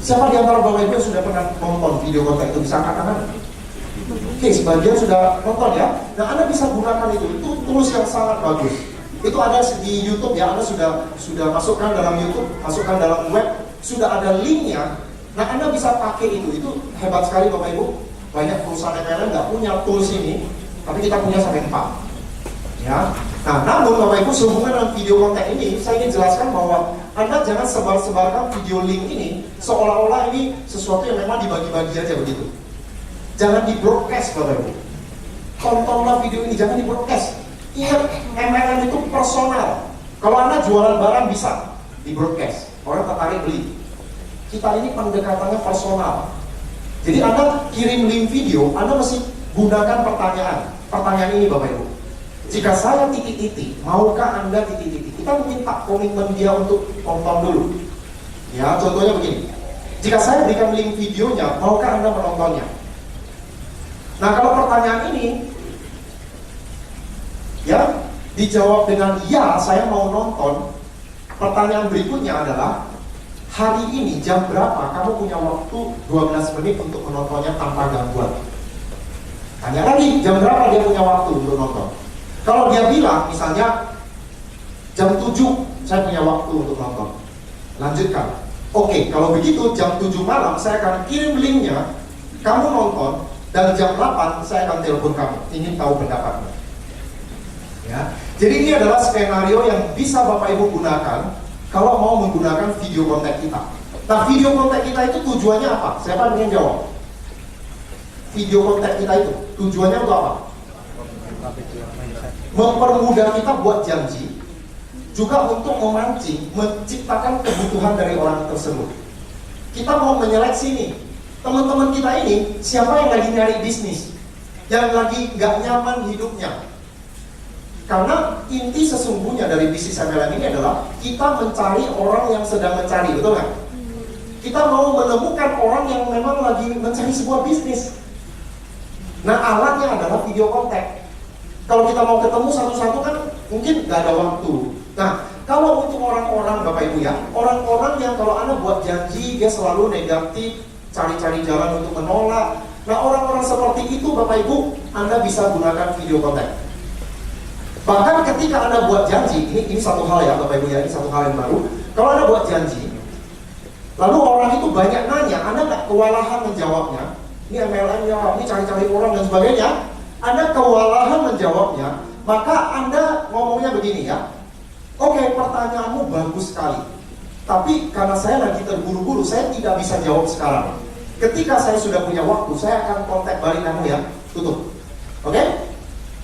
Siapa di antara Bapak Ibu yang sudah pernah nonton video kontak itu? Bisa angkat tangan? Oke, sebagian sudah nonton ya. Nah, Anda bisa gunakan itu tools yang sangat bagus. Itu ada di YouTube ya, Anda sudah masukkan dalam YouTube, masukkan dalam web, sudah ada linknya. Nah, Anda bisa pakai itu hebat sekali Bapak Ibu. Banyak perusahaan MLM nggak punya tools ini, tapi kita punya sampai 4. Ya. Nah, namun Bapak Ibu sehubungan dengan video kontak ini, saya ingin jelaskan bahwa Anda jangan sebar-sebarkan video link ini seolah-olah ini sesuatu yang memang dibagi-bagi aja begitu. Jangan di broadcast Bapak Ibu. Tontonlah video ini, jangan di broadcast. Ingat, MLM itu personal. Kalau Anda jualan barang bisa di broadcast, orang tertarik beli. Kita ini pendekatannya personal. Jadi Anda kirim link video, Anda mesti gunakan pertanyaan. Pertanyaan ini Bapak Ibu. Jika saya titik-titik, maukah Anda titik-titik? Kita minta komitmen dia untuk tonton dulu. Ya, contohnya begini. Jika saya berikan link videonya, maukah Anda menontonnya? Nah, kalau pertanyaan ini ya dijawab dengan ya, saya mau nonton. Pertanyaan berikutnya adalah, hari ini jam berapa kamu punya waktu 12 menit untuk menontonnya tanpa gangguan? Tanya lagi, jam berapa dia punya waktu untuk nonton? Kalau dia bilang misalnya jam 7 saya punya waktu untuk nonton, lanjutkan. Oke, kalau begitu jam 7 malam saya akan kirim linknya, kamu nonton, dan jam 8 saya akan telepon kamu, ingin tahu pendapatmu. Ya. Jadi ini adalah skenario yang bisa Bapak Ibu gunakan kalau mau menggunakan video kontak kita. Nah, video kontak kita itu tujuannya apa? Siapa ingin jawab? Video kontak kita itu tujuannya untuk apa? Mempermudah kita buat janji, juga untuk memancing, menciptakan kebutuhan dari orang tersebut. Kita mau menyeleksi nih, teman-teman kita ini siapa yang lagi nyari bisnis, yang lagi nggak nyaman hidupnya. Karena inti sesungguhnya dari bisnis MLM ini adalah kita mencari orang yang sedang mencari, betul nggak? Kita mau menemukan orang yang memang lagi mencari sebuah bisnis. Nah, alatnya adalah video kontak. Kalau kita mau ketemu satu-satu kan mungkin nggak ada waktu. Nah, kalau untuk orang-orang Bapak Ibu ya, orang-orang yang kalau Anda buat janji dia selalu negatif, cari-cari jalan untuk menolak. Nah, orang-orang seperti itu Bapak Ibu, Anda bisa gunakan video kontak. Bahkan ketika Anda buat janji, ini satu hal ya Bapak Ibu ya, ini satu hal yang baru. Kalau Anda buat janji, lalu orang itu banyak nanya, Anda nggak kewalahan menjawabnya. Ini MLM ya, ini cari-cari orang dan sebagainya. Anda kewalahan menjawabnya, maka Anda ngomongnya begini ya. Oke, pertanyaanmu bagus sekali. Tapi karena saya lagi terburu-buru, saya tidak bisa jawab sekarang. Ketika saya sudah punya waktu, saya akan kontak balik kamu ya. Tutup. Oke?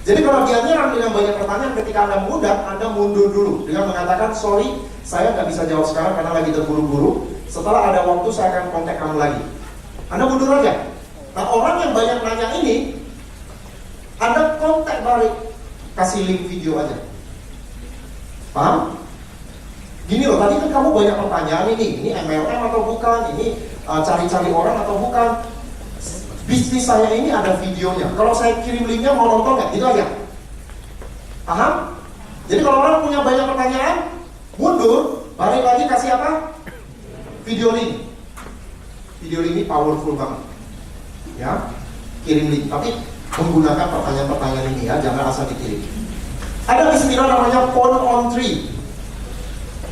Jadi kalau dia nyerang dengan banyak pertanyaan, ketika Anda mengundang, Anda mundur dulu dengan mengatakan, sorry, saya nggak bisa jawab sekarang karena lagi terburu-buru. Setelah ada waktu, saya akan kontak kamu lagi. Anda mundur aja. Nah, orang yang banyak nanya ini, Anda kontak balik, kasih link video aja. Paham? Gini loh, tadi kan kamu banyak pertanyaan ini MLM atau bukan, ini cari-cari orang atau bukan. Bisnis saya ini ada videonya. Kalau saya kirim linknya mau nonton nggak? Itu aja. Paham? Jadi kalau orang punya banyak pertanyaan, mundur, balik lagi kasih apa? Video link. Video link ini powerful banget. Ya, kirim link. Tapi menggunakan pertanyaan-pertanyaan ini ya, jangan asal dikirim. Ada istilah namanya phone on tree.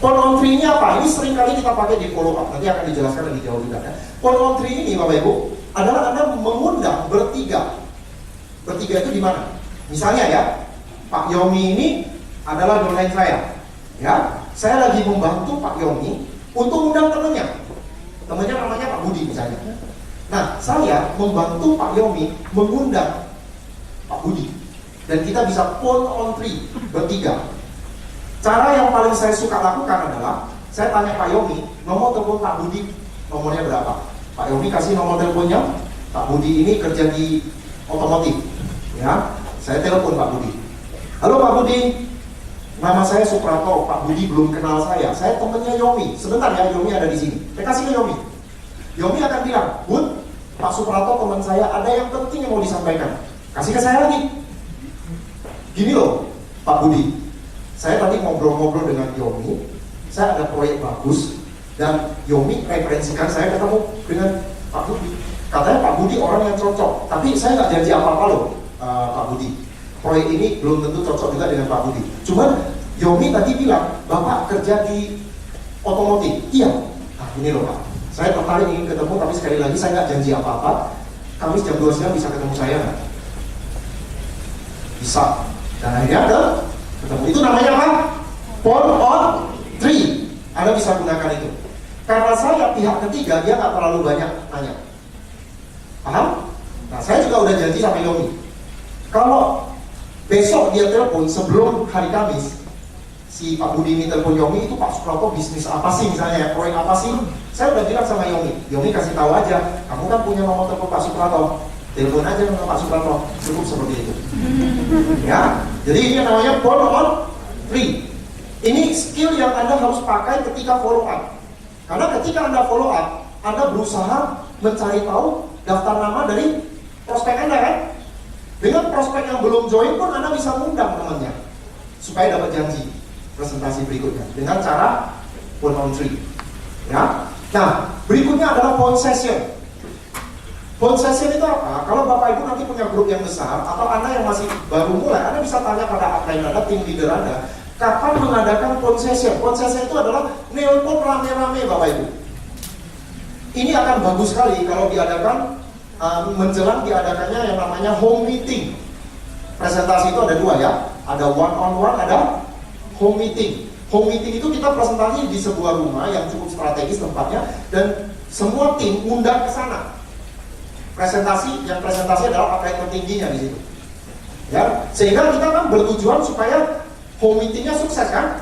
Phone on tree ini apa? Ini sering kali kita pakai di follow up. Nanti akan dijelaskan lebih jauh juga ya. Phone on tree ini Bapak Ibu adalah Anda mengundang bertiga. Bertiga itu di mana? Misalnya ya, Pak Yomi ini adalah downline saya. Ya, saya lagi membantu Pak Yomi untuk undang temannya. temannya namanya Pak Budi misalnya. Nah, saya membantu Pak Yomi mengundang Pak Budi, dan kita bisa phone on three bertiga. Cara yang paling saya suka lakukan adalah saya tanya Pak Yomi, nomor telepon Pak Budi nomornya berapa? Pak Yomi kasih nomor teleponnya. Pak Budi ini kerja di otomotif, ya. Saya telepon Pak Budi. Halo Pak Budi, nama saya Suprato. Pak Budi belum kenal saya. Saya temannya Yomi. Sebentar ya, Yomi ada di sini. Saya kasih ke Yomi. Yomi akan bilang, Bud, Pak Suprato teman saya ada yang penting yang mau disampaikan. Kasih ke saya lagi. Gini loh, Pak Budi. Saya tadi ngobrol-ngobrol dengan Yomi. Saya ada proyek bagus dan Yomi referensikan saya ketemu dengan Pak Budi. Katanya Pak Budi orang yang cocok. Tapi saya nggak janji apa-apa loh, Pak Budi. Proyek ini belum tentu cocok juga dengan Pak Budi. Cuman Yomi tadi bilang, Bapak kerja di otomotif. Iya. Nah ini loh Pak, saya tertarik ingin ketemu, tapi sekali lagi saya nggak janji apa-apa. Kamis jam 2 siang bisa ketemu saya nggak? Bisa. Dan akhirnya ada ketemu. Itu namanya apa? Phone on three. Anda bisa gunakan itu. Karena saya pihak ketiga, dia nggak terlalu banyak nanya. Paham? Nah saya juga udah janji sama Yomi. Kalau besok dia telepon sebelum hari Kamis, si Pak Budi ini telepon Yomi, itu Pak Suprato bisnis apa sih misalnya, proyek apa sih? Saya udah bilang sama Yomi, Yomi kasih tahu aja, kamu kan punya nomor telepon Pak Suprato, telepon aja sama Pak Suprato, cukup seperti itu. Ya, jadi ini namanya phone on three. Ini skill yang Anda harus pakai ketika follow up. Karena ketika Anda follow up, Anda berusaha mencari tahu daftar nama dari prospek Anda kan? Dengan prospek yang belum join pun Anda bisa mengundang temannya supaya dapat janji presentasi berikutnya dengan cara phone on three. Ya. Nah, berikutnya adalah phone session. Phone session itu apa? Kalau Bapak Ibu nanti punya grup yang besar atau Anda yang masih baru mulai, Anda bisa tanya pada upline Anda, tim leader Anda, kapan mengadakan phone session. Phone session itu adalah nelpon rame-rame Bapak Ibu. Ini akan bagus sekali kalau diadakan menjelang diadakannya yang namanya home meeting. Presentasi itu ada dua ya, ada one on one, ada home meeting. Home meeting itu kita presentasi di sebuah rumah yang cukup strategis tempatnya dan semua tim undang ke sana. Presentasi adalah upline tertingginya di situ. Ya, sehingga kita kan bertujuan supaya home meetingnya sukses kan?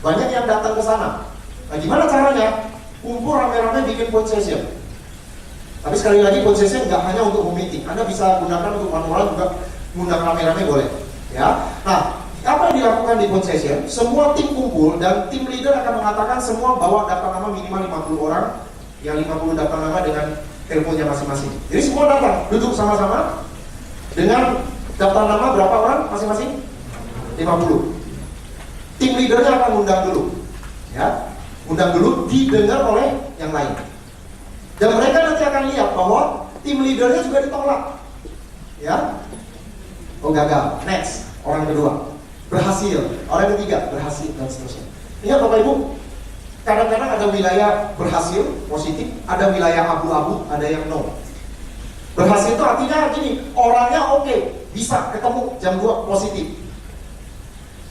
Banyak yang datang ke sana. Nah, gimana caranya? Kumpul rame-rame bikin phone session. Tapi sekali lagi phone session nggak hanya untuk home meeting. Anda bisa gunakan untuk manual juga, ngundang rame-rame boleh. Ya. Nah, apa yang dilakukan di phone session? Semua tim kumpul dan tim leader akan mengatakan semua bawa daftar nama minimal 50 orang, yang 50 daftar nama dengan teleponnya masing-masing. Jadi semua datang, duduk sama-sama dengan daftar nama berapa orang masing-masing? 50. Tim leadernya akan undang dulu, ya, undang dulu, didengar oleh yang lain. Dan mereka nanti akan lihat bahwa tim leadernya juga ditolak, ya. Oh gagal, next, orang kedua berhasil, orang ketiga berhasil, dan seterusnya. Ingat Bapak Ibu, kadang-kadang ada wilayah berhasil, positif, ada wilayah abu-abu, ada yang no. Berhasil itu artinya gini, orangnya oke, bisa ketemu jam 2 positif.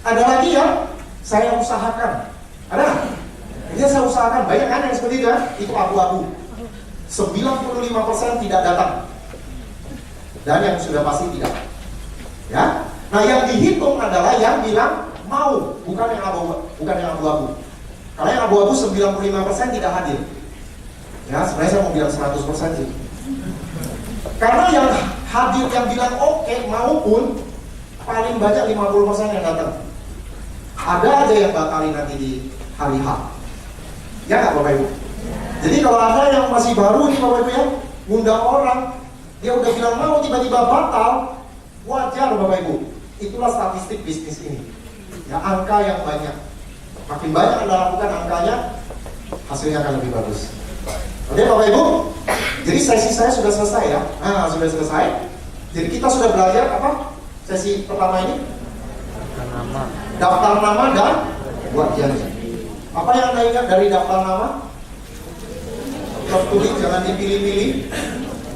Ada lagi ya, saya usahakan, ada nggak? Ini saya usahakan, banyak kan yang seperti itu kan? Itu abu-abu. 95% tidak datang. Dan yang sudah pasti tidak. Ya. Nah, yang dihitung adalah yang bilang mau, bukan yang abu-abu. Karena yang abu-abu 95% tidak hadir. Ya, sebenarnya saya mau bilang 100% sih. Karena yang hadir yang bilang oke, maupun paling banyak 50% yang datang. Ada aja yang batalin nanti di hari H. Ya nggak Bapak Ibu? Jadi kalau ada yang masih baru nih Bapak Ibu ya, ngundang orang, dia udah bilang mau tiba-tiba batal, wajar Bapak Ibu. Itulah statistik bisnis ini. Ya, angka yang banyak. Makin banyak Anda lakukan angkanya, hasilnya akan lebih bagus. Oke Bapak Ibu? Jadi sesi saya sudah selesai ya. Nah, sudah selesai. Jadi kita sudah belajar apa? Sesi pertama ini? Daftar nama dan buat janji. Apa yang Anda ingat dari daftar nama? Tulis, jangan dipilih-pilih.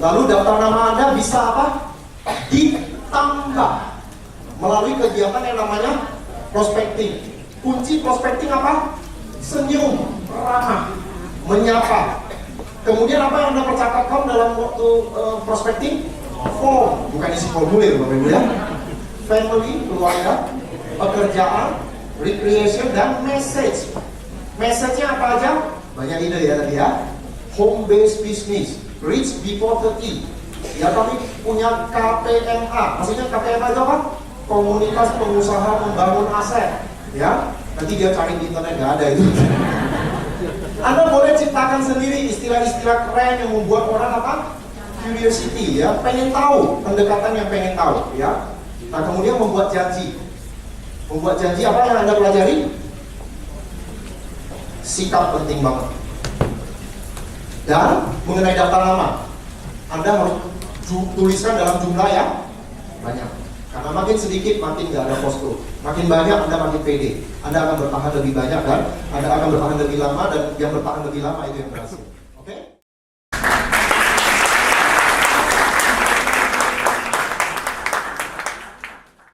Lalu daftar nama Anda bisa apa? Ditambah melalui kegiatan yang namanya prospecting. Kunci prospecting apa? Senyum, ramah, menyapa. Kemudian apa yang Anda percakapkan dalam waktu prospecting? Form, bukan isi formulir Bapak Ibu ya. Family, keluarga, pekerjaan, recreation, dan message. Message-nya apa aja? Banyak ide ya tadi ya. Home based business, rich before 30. Ya kami punya KPMA. Maksudnya KPMA itu apa? Komunitas Pengusaha Membangun Aset. Ya, nanti dia cari di internet, nggak ada itu. Anda boleh ciptakan sendiri istilah-istilah keren yang membuat orang apa? Curiosity ya, pengen tahu, pendekatan yang pengen tahu ya. Nah kemudian membuat janji. Membuat janji apa yang Anda pelajari? Sikap penting banget. Dan mengenai daftar nama, Anda harus tuliskan dalam jumlah yang banyak. Karena makin sedikit makin nggak ada postur. Makin banyak Anda makin pede. Anda akan bertahan lebih banyak dan Anda akan bertahan lebih lama, dan yang bertahan lebih lama itu yang berhasil.